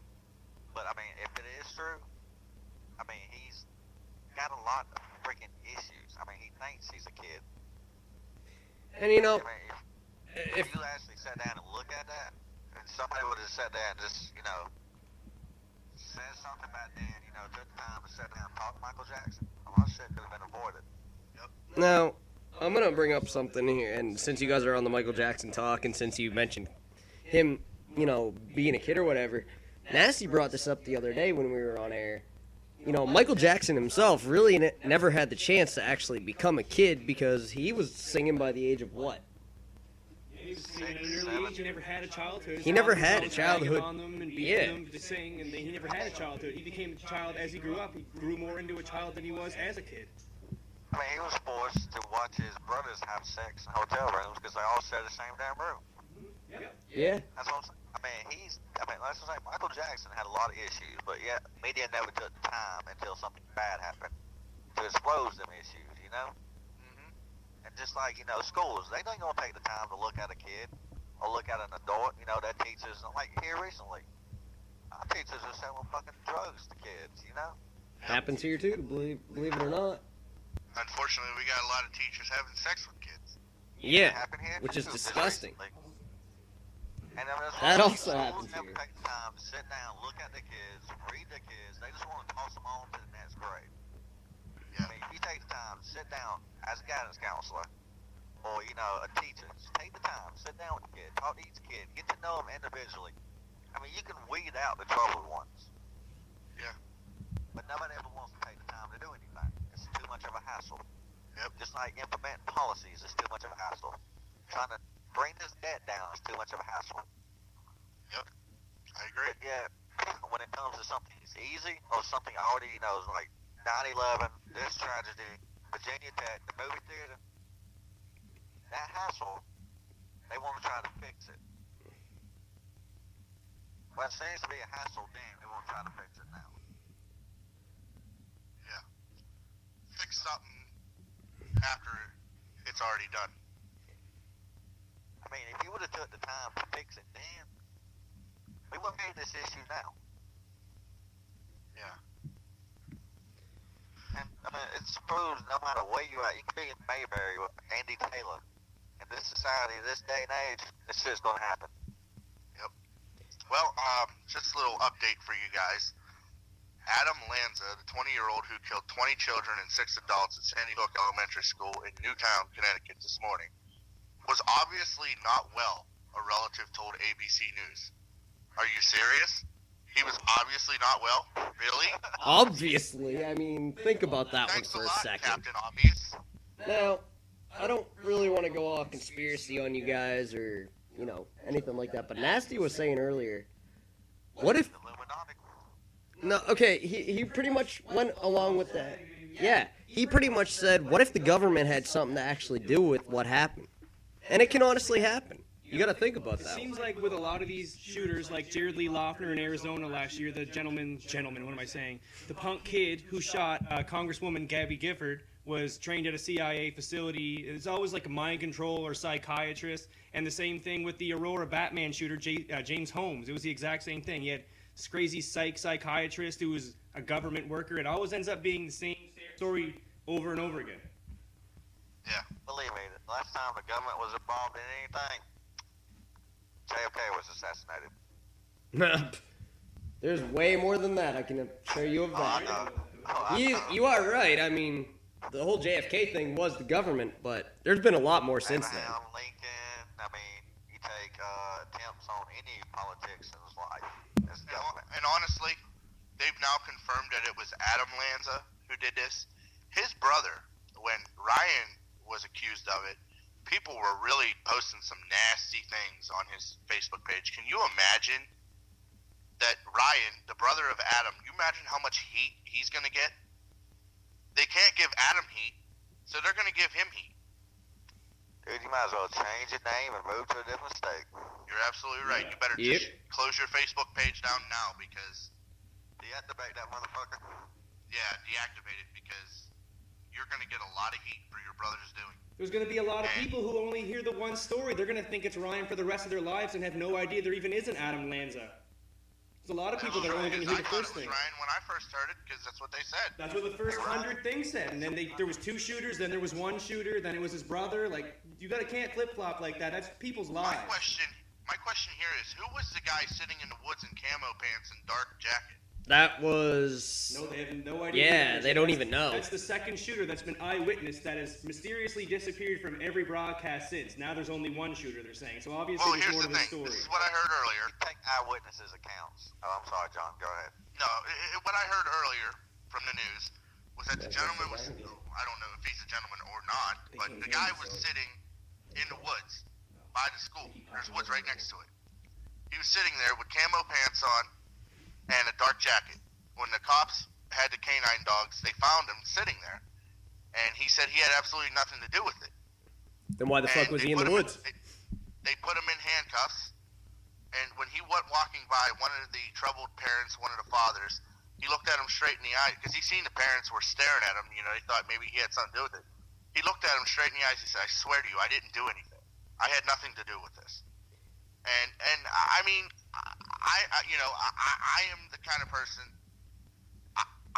But, I mean, if it is true, I mean, he's got a lot of freaking issues. I mean, he thinks he's a kid. And you know, I mean, if if you actually sat down and look at that, and somebody would have sat down and just, you know, said something back then, you know, took the time to sit down and talk to Michael Jackson, a lot of shit could have been avoided. now, I'm gonna bring up something here, and since you guys are on the Michael Jackson talk, and since you mentioned him, you know, being a kid or whatever, Nasty brought this up the other day when we were on air. You know, Michael Jackson himself really never had the chance to actually become a kid because he was singing by the age of what? He was singing at an early age. He never had a childhood. He never had a His father was childhood. on them and beating Yeah. them to sing, and he never had a childhood. He became a child as he grew up. He grew more into a child than he was as a kid. I mean, he was forced to watch his brothers have sex in hotel rooms because they all share the same damn room. Yeah. That's what I'm saying. I mean, let's just say Michael Jackson had a lot of issues, but yet media never took the time until something bad happened to expose them issues, you know? And just like, you know, schools, they don't gonna take the time to look at a kid or look at an adult, you know, that teachers, like here recently, our teachers are selling fucking drugs to kids, you know? Happens here too, believe it or not. Unfortunately, we got a lot of teachers having sex with kids. Yeah, Happened here which is too, just disgusting. recently. And I mean, That also schools happens never here. take the time to sit down, look at the kids, read the kids. They just want to toss them on to the next grade. Yeah. I mean, if you take the time to sit down as a guidance counselor or, you know, a teacher, just take the time, sit down with the kid, talk to each kid, get to know them individually. I mean, you can weed out the troubled ones. Yeah. But nobody ever wants to take the time to do anything. It's too much of a hassle. Yep. Just like implementing policies is too much of a hassle. Trying to bring this debt down is too much of a hassle. Yep. I agree. But yeah, when it comes to something that's easy or something already, you know, like 9/11, this tragedy, Virginia Tech, the movie theater, that hassle, they want to try to fix it. Well, it seems to be a hassle then, they want to try to fix it now. Yeah. Fix something after it's already done. I mean, if you would have took the time to fix it then, we wouldn't have this issue now. Yeah. And I mean, it's proves no matter where you are, you can be in Mayberry with Andy Taylor. In this society, this day and age, this shit's gonna happen. Well, just a little update for you guys. Adam Lanza, the 20-year-old who killed 20 children and 6 adults at Sandy Hook Elementary School in Newtown, Connecticut this morning, was obviously not well, a relative told ABC News. Are you serious? He was obviously not well? Really? Obviously, I mean, think about that one Thanks for a a lot, second. Captain Obvious. Now, I don't really want to go all conspiracy on you guys or, you know, anything like that, but Nasty was saying earlier, what if... The Illuminati. No, okay, he pretty much went along with that. Yeah, he pretty much said, what if the government had something to actually do with what happened? And it can honestly happen. You gotta think about It that. seems like with a lot of these shooters, like Jared Lee Loughner in Arizona last year, the gentleman, what am I saying? The punk kid who shot Congresswoman Gabby Gifford was trained at a CIA facility. It's always like a mind control or psychiatrist. And the same thing with the Aurora Batman shooter, James Holmes. It was the exact same thing. He had this crazy psychiatrist who was a government worker. It always ends up being the same story over and over again. Yeah. Believe me, the last time the government was involved in anything, JFK was assassinated. There's way more than that, I can assure you of Oh, I that. know. Oh, I know. You are right, I mean, the whole JFK thing was the government, but there's been a lot more since then. Abraham Lincoln, I mean, you take attempts on any politician's life. It's government. And honestly, they've now confirmed that it was Adam Lanza who did this. His brother, when Ryan was accused of it, people were really posting some nasty things on his Facebook page. Can you imagine that Ryan, the brother of Adam, you imagine how much heat he's going to get? They can't give Adam heat, so they're going to give him heat. Dude, you might as well change your name and move to a different state. You're absolutely right. You better Yep. just close your Facebook page down now because, Deactivate that motherfucker. yeah, deactivate it because you're going to get a lot of heat for your brother's doing. There's going to be a lot of people who only hear the one story. They're going to think it's Ryan for the rest of their lives and have no idea there even is an Adam Lanza. There's a lot of people that are only going to hear the I thought first it was thing. Ryan when I first heard it because that's what they said. That's what the first 100 things said. And then there was 2 shooters, then there was 1 shooter, then it was his brother. Like, can't flip-flop like that. That's people's lives. My question here is, who was the guy sitting in the woods in camo pants and dark jacket? That was. No, they have no idea. Yeah, they don't even know. That's the second shooter that's been eyewitness that has mysteriously disappeared from every broadcast since. Now there's only 1 shooter, they're saying. So obviously Well, there's here's more the to the thing. story. This is what I heard earlier. Take eyewitnesses accounts. Oh, I'm sorry, John. Go ahead. No, what I heard earlier from the news was that the gentleman was, I don't know if he's a gentleman or not, but the guy was sitting in the woods by the school. There's woods right next to it. He was sitting there with camo pants on and a dark jacket. When the cops had the canine dogs, they found him sitting there, and he said he had absolutely nothing to do with it. Then why the fuck And was they he in put the him woods? They put him in handcuffs, and when he went walking by one of the troubled parents, one of the fathers, he looked at him straight in the eye because he seen the parents were staring at him. You know, they thought maybe he had something to do with it. He looked at him straight in the eyes. He said, "I swear to you, I didn't do anything. I had nothing to do with this." And I mean, I am the kind of person.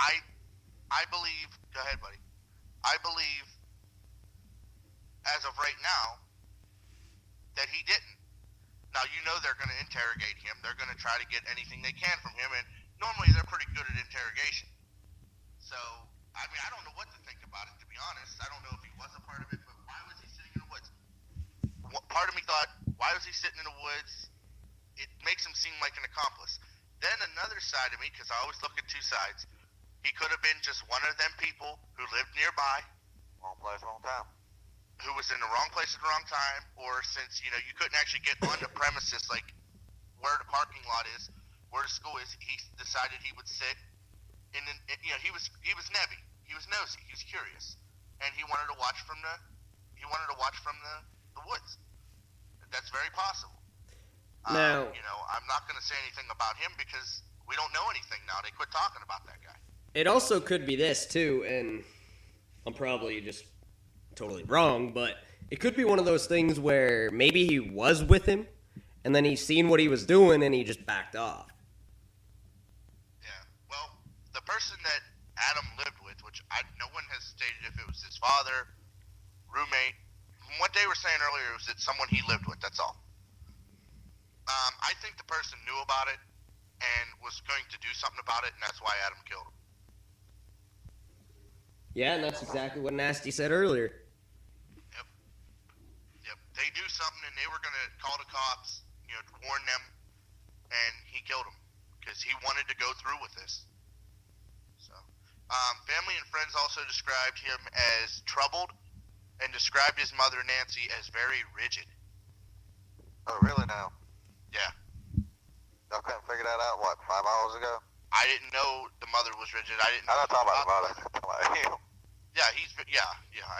I believe. Go ahead, buddy. I believe, as of right now, that he didn't. Now, you know they're going to interrogate him. They're going to try to get anything they can from him, and normally they're pretty good at interrogation. So, I mean, I don't know what to think about it, to be honest. I don't know if he was a part of it, but why was he sitting in the woods? Part of me thought, why was he sitting in the woods? It makes him seem like an accomplice. Then another side of me, because I always look at 2 sides, he could have been just one of them people who lived nearby, Wrong place, wrong time. who was in the wrong place at the wrong time, or since, you know, you couldn't actually get on the premises, like where the parking lot is, where the school is, he decided he would sit in, you know, he was nebby, he was nosy, he was curious, and he wanted to watch from the woods. That's very possible. Now, you know, I'm not going to say anything about him because we don't know anything now. They quit talking about that guy. it also could be this too, and I'm probably just totally wrong, but it could be one of those things where maybe he was with him, and then he seen what he was doing, and he just backed off. Yeah. Well, the person that Adam lived with, which no one has stated if it was his father, roommate. From what they were saying earlier, was that someone he lived with. That's all. I think the person knew about it and was going to do something about it, and that's why Adam killed him. Yeah, and that's exactly what Nasty said earlier. Yep. They knew something, and they were going to call the cops, you know, to warn them, and he killed him because he wanted to go through with this. So, family and friends also described him as troubled and described his mother, Nancy, as very rigid. Oh, really now? Yeah. Y'all couldn't figure that out, what, 5 hours ago? I didn't know the mother was rigid. I didn't know. I'm not talking about the mother. I'm talking about him. Yeah.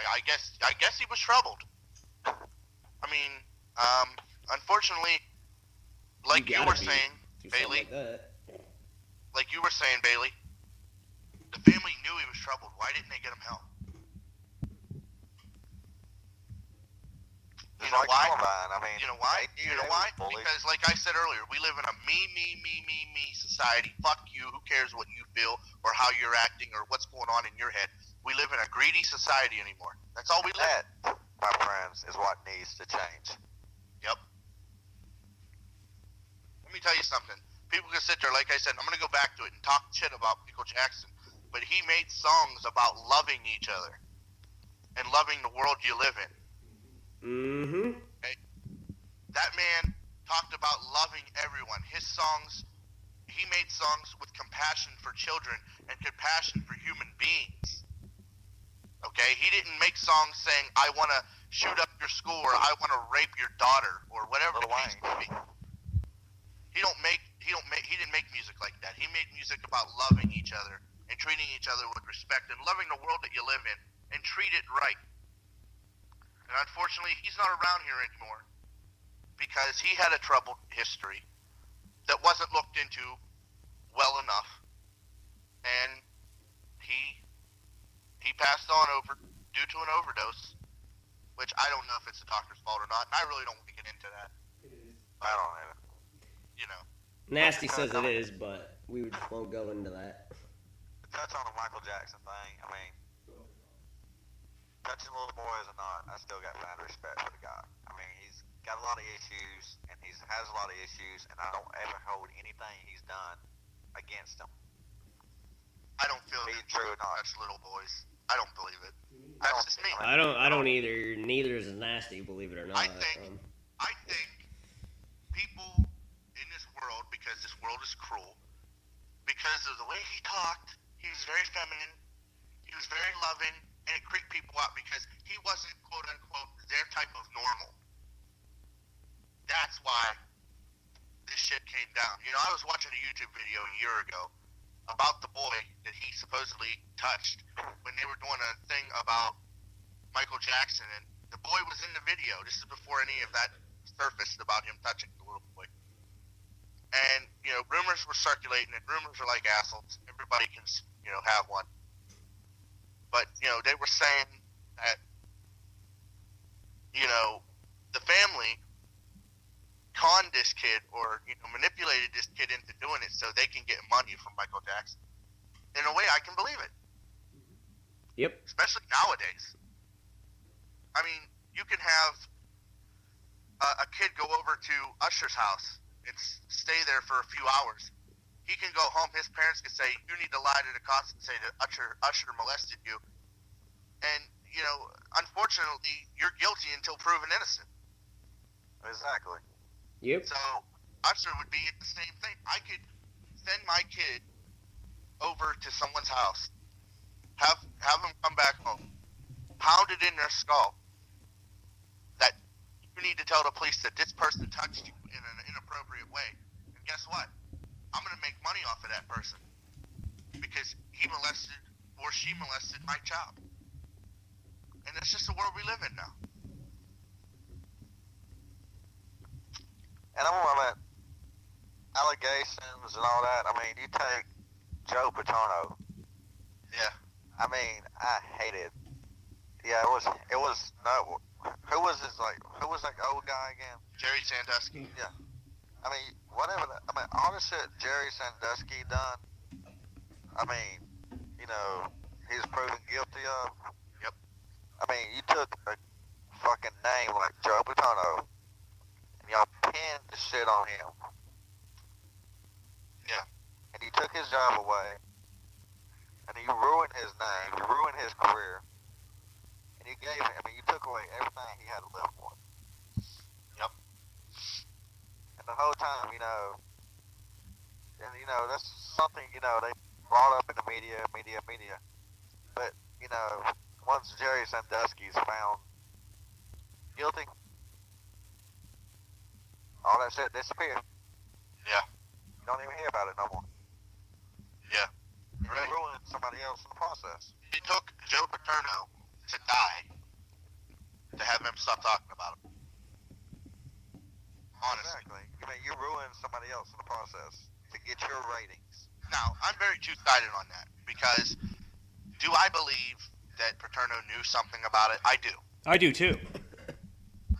I guess he was troubled. I mean, unfortunately, like you were gotta be. saying, Do something Bailey, like that. like you were saying, Bailey, the family knew he was troubled. Why didn't they get him help? You know Like why? Columbine, I mean, You know why? they knew You know they why? was bullies. Because, like I said earlier, we live in a me society. Fuck you. Who cares what you feel or how you're acting or what's going on in your head? We live in a greedy society anymore. That's all we live. That, my friends, is what needs to change. Yep. Let me tell you something. People can sit there, like I said, I'm going to go back to it and talk shit about Michael Jackson, but he made songs about loving each other and loving the world you live in. Mm-hmm. That man talked about loving everyone. His songs, he made songs with compassion for children and compassion for human beings. Okay, he didn't make songs saying I want to shoot up your school or I want to rape your daughter or whatever the case may be. He didn't make music like that. He made music about loving each other and treating each other with respect and loving the world that you live in and treat it right. And unfortunately, he's not around here anymore because he had a troubled history that wasn't looked into well enough, and he passed on over due to an overdose, which I don't know if it's the doctor's fault or not, and I really don't want to get into that. I don't know. You know. Nasty says it is, but we won't go into that. Touch on the Michael Jackson thing. I mean, touching little boys or not, I still got mad respect for the guy. I mean, he's got a lot of issues, and he has a lot of issues, and I don't ever hold anything he's done against him. I don't feel Be that true or not. touch little boys. I don't believe it. That's just me. I don't either. Neither is Nasty, believe it or not. I think people in this world, because this world is cruel, because of the way he talked, he was very feminine, he was very loving, and it creeped people out because he wasn't, quote unquote, their type of normal. That's why this shit came down. You know, I was watching a YouTube video a year ago about the boy that he supposedly touched when they were doing a thing about Michael Jackson, and the boy was in the video. This is before any of that surfaced about him touching the little boy. And, you know, rumors were circulating, and rumors are like assholes. Everybody can, you know, have one. But, you know, they were saying that, you know, the family conned this kid or, you know, manipulated this kid into doing it so they can get money from Michael Jackson. In a way, I can believe it. Yep. Especially nowadays. I mean, you can have a kid go over to Usher's house and stay there for a few hours. He can go home. His parents can say, you need to lie to the cops and say that Usher molested you. And, you know, unfortunately, you're guilty until proven innocent. Exactly. Yep. So Usher would be the same thing. I could send my kid over to someone's house, have them come back home, pound it in their skull that you need to tell the police that this person touched you in an inappropriate way. And guess what? I'm going to make money off of that person because he molested or she molested my child. And that's just the world we live in now. And I'm on that allegations and all that. I mean, you take Joe Paterno. Yeah. I mean, I hated. Yeah, it was no. Who was that old guy again? Jerry Sandusky. Yeah. I mean, whatever. I mean, all the shit Jerry Sandusky done. I mean, you know, he's proven guilty of. Yep. I mean, you took a fucking name like Joe Paterno, and y'all pinned the shit on him. Yeah. And you took his job away, and you ruined his name, you ruined his career, and you gave him. I mean, you took away everything he had to live for. Yep. And the whole time, you know, and you know that's something you know they brought up in the media. But you know, once Jerry Sandusky's found guilty, all that shit disappeared. Yeah. You don't even hear about it no more. Yeah. You Right. ruined somebody else in the process. It took Joe Paterno to die to have him stop talking about it. Honestly. Exactly. I mean, you ruined somebody else in the process to get your ratings. Now, I'm very two-sided on that because do I believe that Paterno knew something about it? I do. I do too.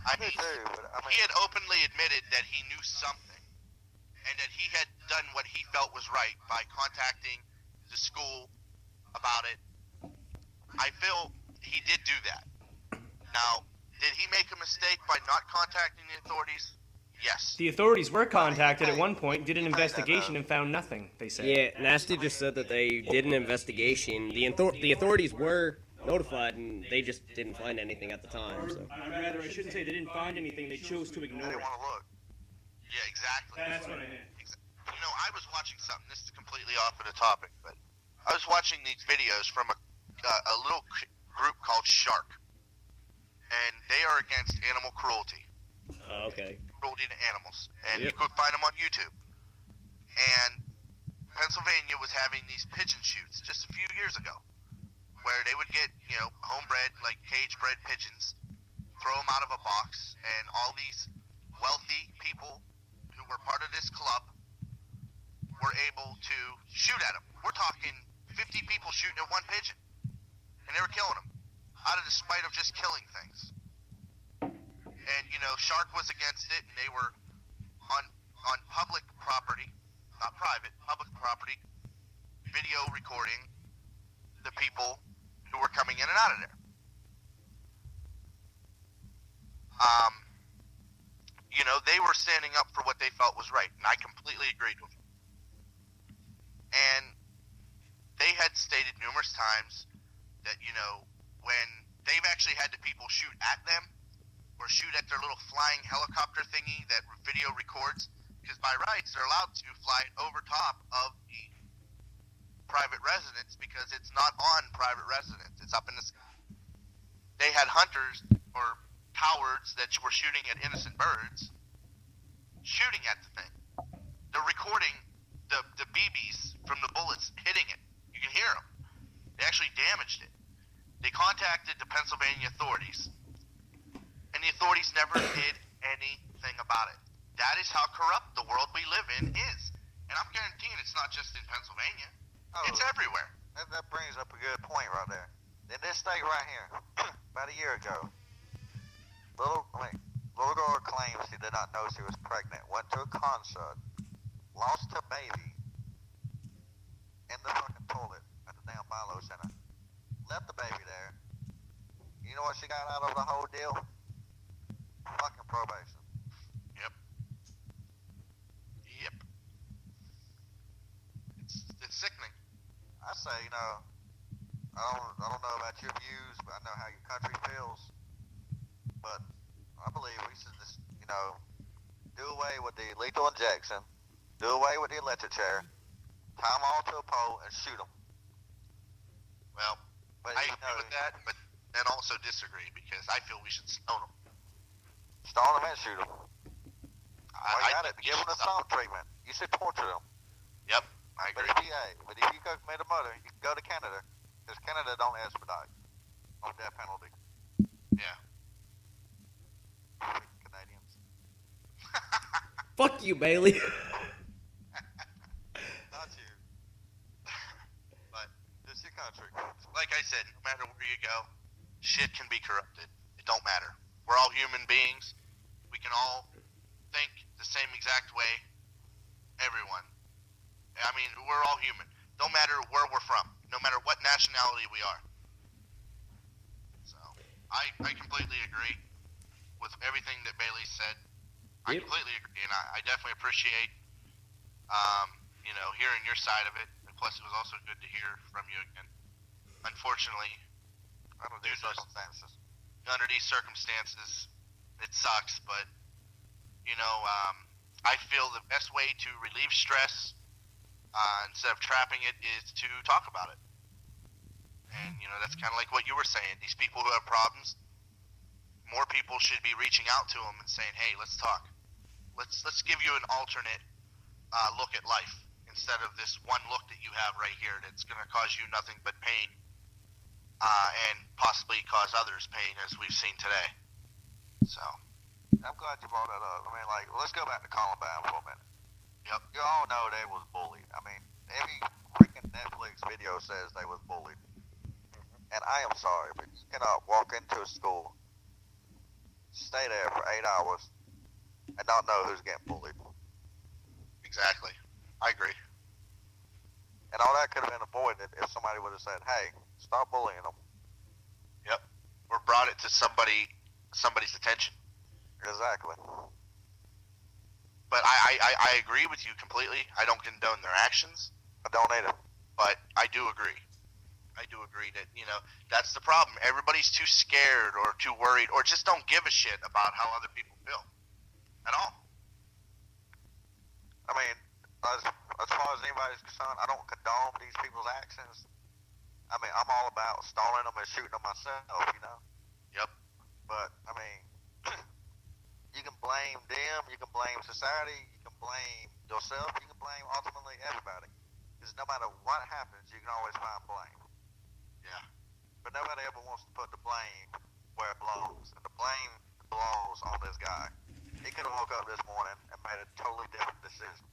I Me mean, too, but I mean, he had openly admitted that he knew something and that he had done what he felt was right by contacting the school about it. I feel he did do that. Now, did he make a mistake by not contacting the authorities? Yes. The authorities were contacted at one point, did an investigation, and found nothing, they said. Yeah, Nasty just said that they did an investigation. The authorities were notified, and they just didn't find anything at the time. So. Rather, I shouldn't say they didn't find anything, they chose to I ignore didn't it. want to look. Yeah, exactly. That's what I meant. You know, I was watching something. This is completely off of the topic, but I was watching these videos from a little group called Shark, and they are against animal cruelty. Okay. Cruelty to animals, and Yep. you could find them on YouTube. And Pennsylvania was having these pigeon shoots just a few years ago, where they would get, homebred, like cage-bred pigeons, throw them out of a box, and all these wealthy people who were part of this club were able to shoot at them. We're talking 50 people shooting at one pigeon, and they were killing them out of the spite of just killing things. And Shark was against it, and they were on public property, not private, public property, video recording the people who were coming in and out of there. They were standing up for what they felt was right, and I completely agreed with them. And they had stated numerous times that, when they've actually had the people shoot at them or shoot at their little flying helicopter thingy that video records, because by rights they're allowed to fly it over top of the private residence because it's not on private residence. It's up in the sky. They had hunters or cowards that were shooting at innocent birds, shooting at the thing. They're recording the BBs from the bullets hitting it. You can hear them. They actually damaged it. They contacted the Pennsylvania authorities, and the authorities never did anything about it. That is how corrupt the world we live in is. And I'm guaranteeing it's not just in Pennsylvania. It's everywhere. That brings up a good point right there. In this state right here, about a year ago, little girl claims she did not know she was pregnant, went to a concert, lost her baby in the fucking toilet at the damn Milo Center, left the baby there. You know what she got out of the whole deal? Fucking probation. Yep. It's sickening. I say, I don't know about your views, but I know how your country feels. But I believe we should just, do away with the lethal injection, do away with the electric chair, tie them all to a pole, and shoot them. Well, But I agree with that, but then also disagree because I feel we should stone them. stone them and shoot them. I Got it. think we Give them should the stop. some treatment. You should torture them. Yep, I But agree. if you commit a murder, you can go to Canada, because Canada don't expedite on death penalty. Yeah. Canadians. Fuck you, Bailey. Not you. But It's your country. like I said, no matter where you go, shit can be corrupted. It don't matter. We're all human beings. We can all think the same exact way. Everyone. I mean, we're all human. No matter where we're from. No matter what nationality we are. So, I completely agree with everything that Bailey said. I Yep. completely agree, and I definitely appreciate, hearing your side of it. And plus, it was also good to hear from you again. Unfortunately, Under these circumstances. under these circumstances, it sucks, but, I feel the best way to relieve stress, instead of trapping it, is to talk about it. And, that's kind of like what you were saying. These people who have problems, more people should be reaching out to them and saying, hey, let's talk. Let's give you an alternate look at life instead of this one look that you have right here that's going to cause you nothing but pain and possibly cause others pain, as we've seen today. So, I'm glad you brought that up. I mean, let's go back to Columbine for a minute. yep. You all know they was bullied. I mean, every freaking Netflix video says they was bullied. And I am sorry, but you cannot walk into a school, stay there for 8 hours, and not know who's getting bullied. Exactly. I agree. And all that could have been avoided if somebody would have said, hey, stop bullying them. Yep. Or brought it to somebody's attention. Exactly. But I agree with you completely. I don't condone their actions, I don't need it. but I do agree. I do agree that, that's the problem. Everybody's too scared or too worried or just don't give a shit about how other people feel at all. I mean, as far as anybody's concerned, I don't condone these people's actions. I mean, I'm all about stalling them and shooting them myself, you know. Yep. But I mean, you can blame them, you can blame society, you can blame yourself, you can blame ultimately everybody. Because no matter what happens, you can always find blame. Yeah. But nobody ever wants to put the blame where it belongs. And the blame belongs on this guy. He could have woke up this morning and made a totally different decision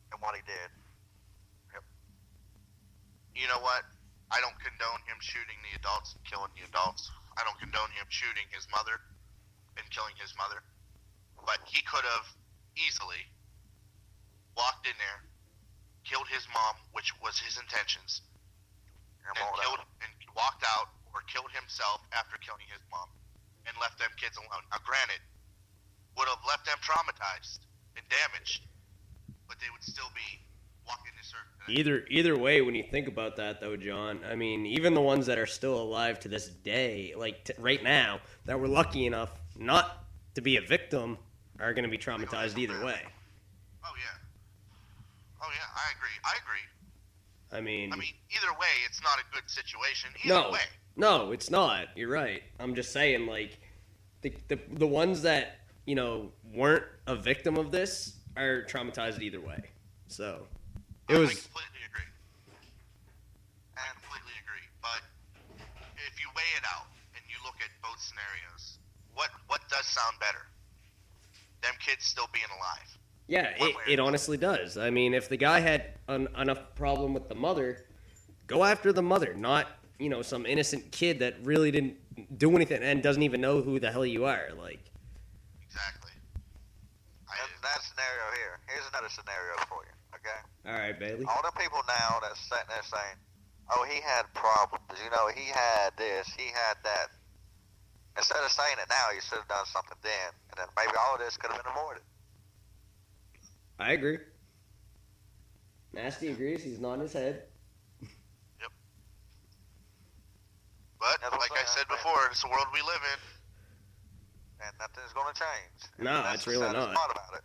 than what he did. Yep. You know what? I don't condone him shooting the adults and killing the adults. I don't condone him shooting his mother and killing his mother. But he could have easily walked in there, killed his mom, which was his intentions, and walked out or killed himself after killing his mom and left them kids alone. Now, granted, would have left them traumatized and damaged, but they would still be walking this earth today. Either way, when you think about that, though, John, I mean, even the ones that are still alive to this day, like right now, that were lucky enough not to be a victim, are going to be traumatized either way. Oh yeah, I agree. I mean, either way, it's not a good situation. Either way. No, it's not. You're right. I'm just saying, like, the ones that, you know, weren't a victim of this are traumatized either way. So it was. I completely agree. But if you weigh it out and you look at both scenarios, what does sound better? Them kids still being alive. Yeah, it honestly does. I mean, if the guy had enough problem with the mother, go after the mother, not, you know, some innocent kid that really didn't do anything and doesn't even know who the hell you are. Like. Exactly. That scenario here. Here's another scenario for you. Okay. All right, Bailey. All the people now that's sitting there saying, "Oh, he had problems. You know, he had this, he had that." Instead of saying it now, you should have done something then, and then maybe all of this could have been avoided. I agree. Nasty agrees. He's nodding his head. Yep. But like I said before, it's the world we live in. And nothing's going to change. No, it's really not. Part about it.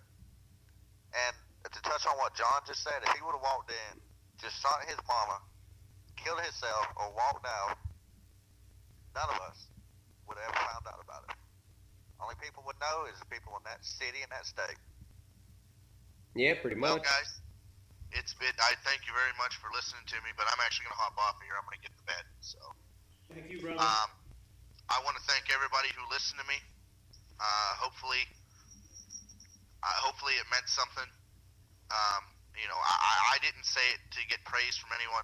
And to touch on what John just said, if he would have walked in, just shot his mama, killed himself, or walked out, none of us would have ever found out about it. Only people would know is the people in that city and that state. Yeah, pretty much. Well, guys, I thank you very much for listening to me, but I'm actually going to hop off here. I'm going to get to bed. So. Thank you, brother. I want to thank everybody who listened to me. Hopefully it meant something. You know, I didn't say it to get praise from anyone.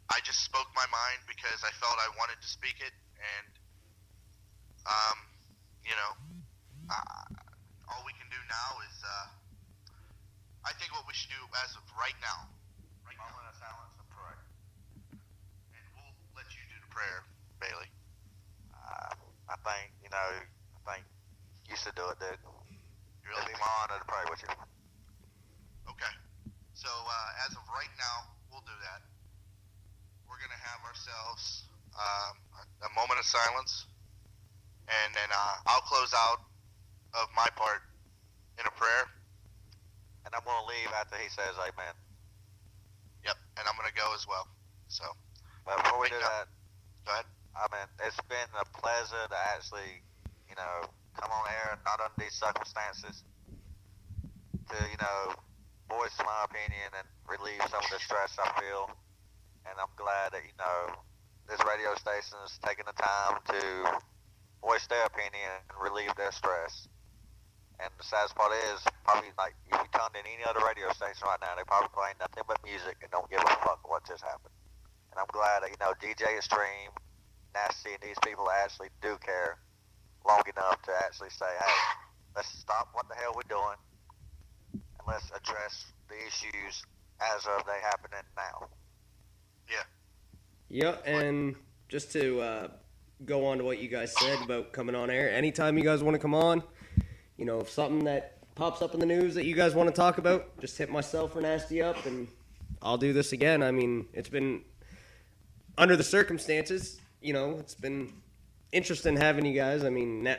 I just spoke my mind because I felt I wanted to speak it, and you know, all we can do now is I think what we should do as of right now. Moment of silence and pray. And we'll let you do the prayer, Bailey. I think you should do it, dude. Really? It'd be my honor to pray with you. Okay. So, as of right now, we'll do that. We're going to have ourselves a moment of silence, and then I'll close out of my part in a prayer. And I'm going to leave after he says amen. Yep, and I'm going to go as well. So, But before we do that, go ahead. I mean, it's been a pleasure to actually, you know, come on air, not under these circumstances, to, you know, voice my opinion and relieve some of the stress I feel. And I'm glad that, you know, this radio station is taking the time to voice their opinion and relieve their stress. And the saddest part is, probably, like, if you turned in any other radio station right now, they probably playing nothing but music and don't give a fuck what just happened. And I'm glad that, you know, DJ Extreme, Nasty, and these people actually do care long enough to actually say, hey, let's stop what the hell we're doing and let's address the issues as of they happening now. Yeah. Yeah, and just to go on to what you guys said about coming on air, anytime you guys want to come on, you know, if something that pops up in the news that you guys want to talk about, just hit myself or Nasty up, and I'll do this again. I mean, it's been, under the circumstances, you know, it's been interesting having you guys. I mean,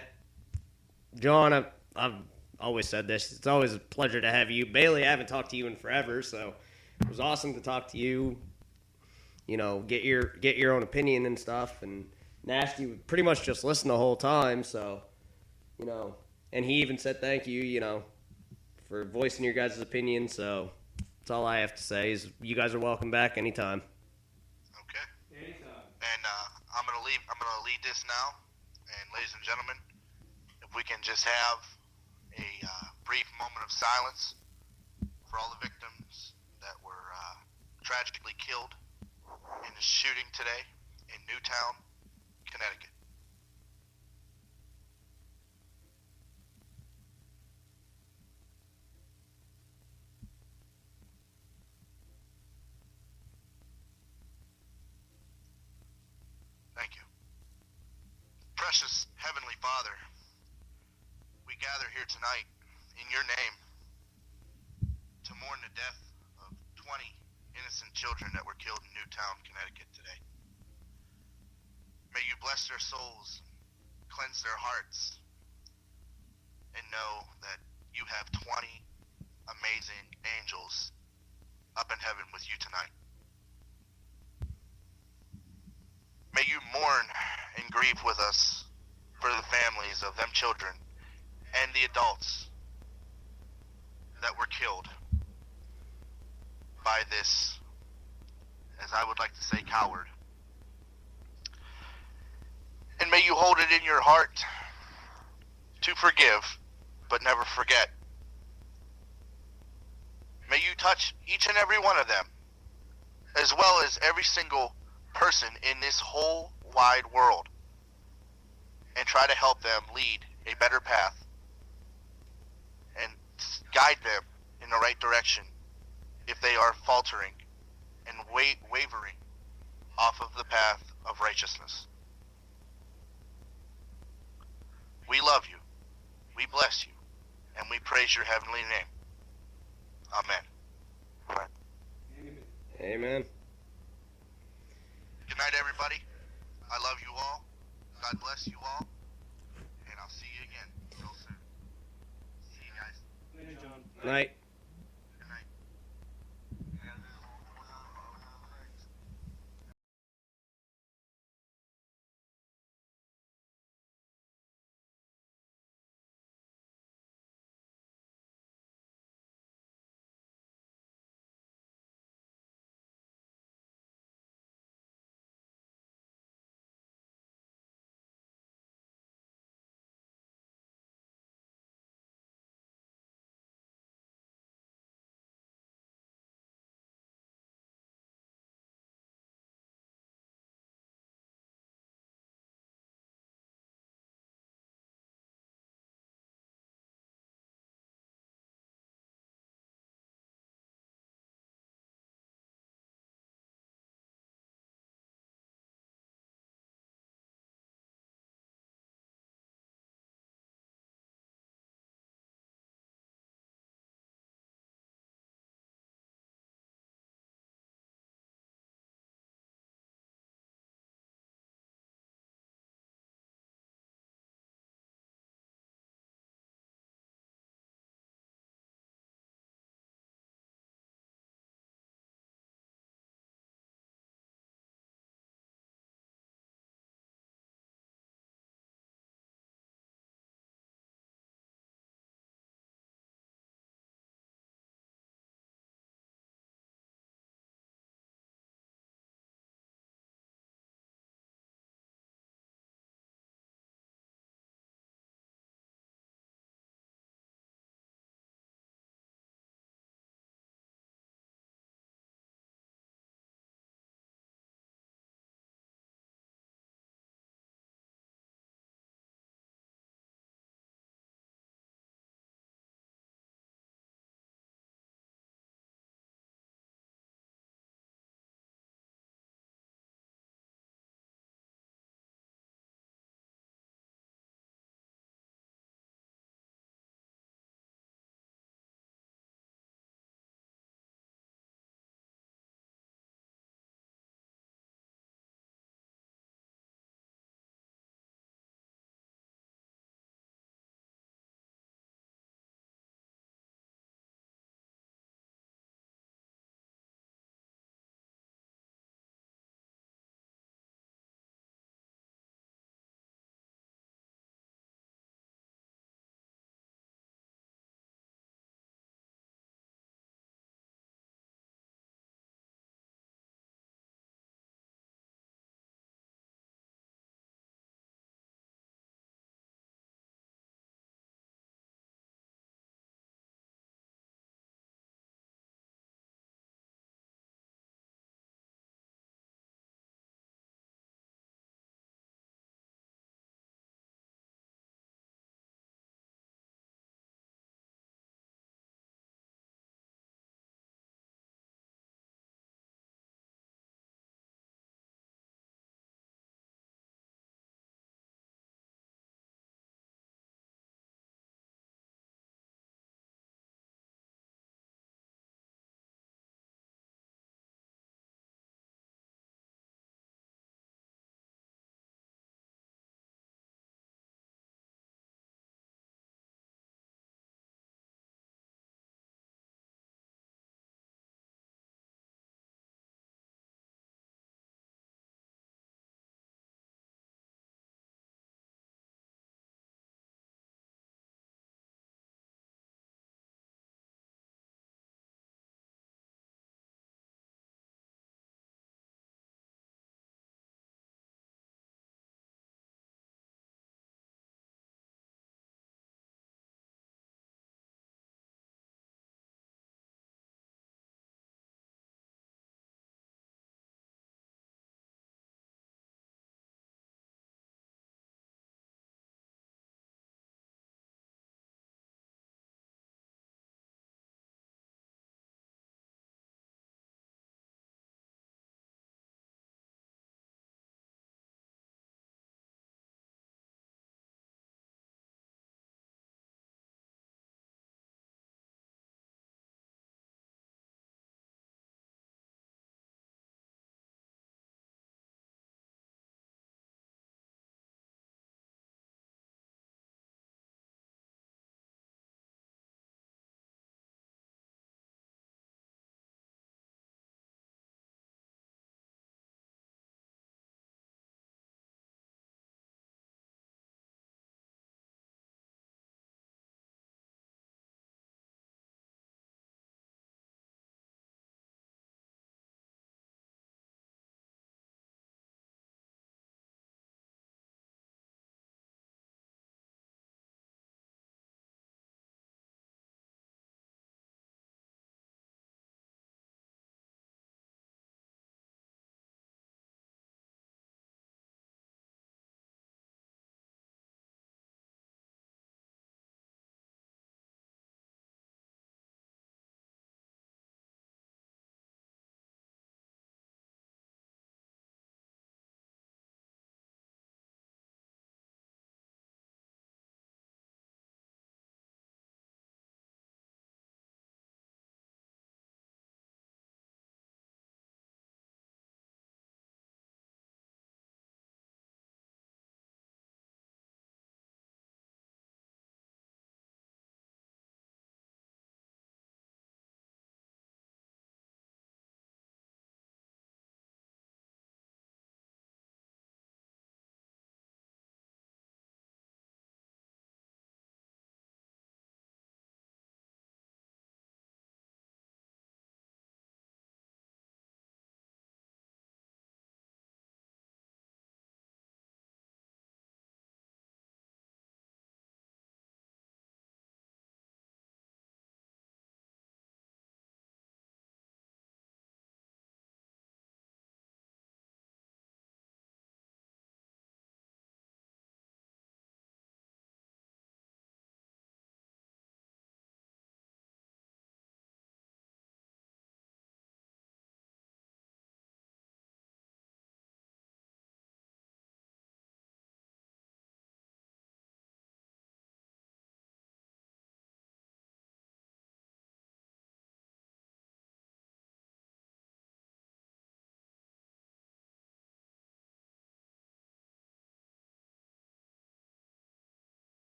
John, I've always said this. It's always a pleasure to have you. Bailey, I haven't talked to you in forever, so it was awesome to talk to you. get your own opinion and stuff. And Nasty would pretty much just listen the whole time. So, and he even said thank you, for voicing your guys' opinion. So that's all I have to say is you guys are welcome back anytime. Okay. Anytime. And I'm gonna lead this now. And ladies and gentlemen, if we can just have a brief moment of silence for all the victims that were tragically killed in the shooting today in Newtown, Connecticut. Thank you. Precious Heavenly Father, we gather here tonight in your name to mourn the death of 20 innocent children that were killed in Newtown, Connecticut today. May you bless their souls, cleanse their hearts, and know that you have 20 amazing angels up in heaven with you tonight. May you mourn and grieve with us for the families of them children and the adults that were killed by this, as I would like to say, coward. And may you hold it in your heart to forgive, but never forget. May you touch each and every one of them, as well as every single person in this whole wide world, and try to help them lead a better path and guide them in the right direction if they are faltering and wavering off of the path of righteousness. We love you, we bless you, and we praise your heavenly name. Amen. Amen. Good night, everybody. I love you all. God bless you all. And I'll see you again real soon. See you guys. Night.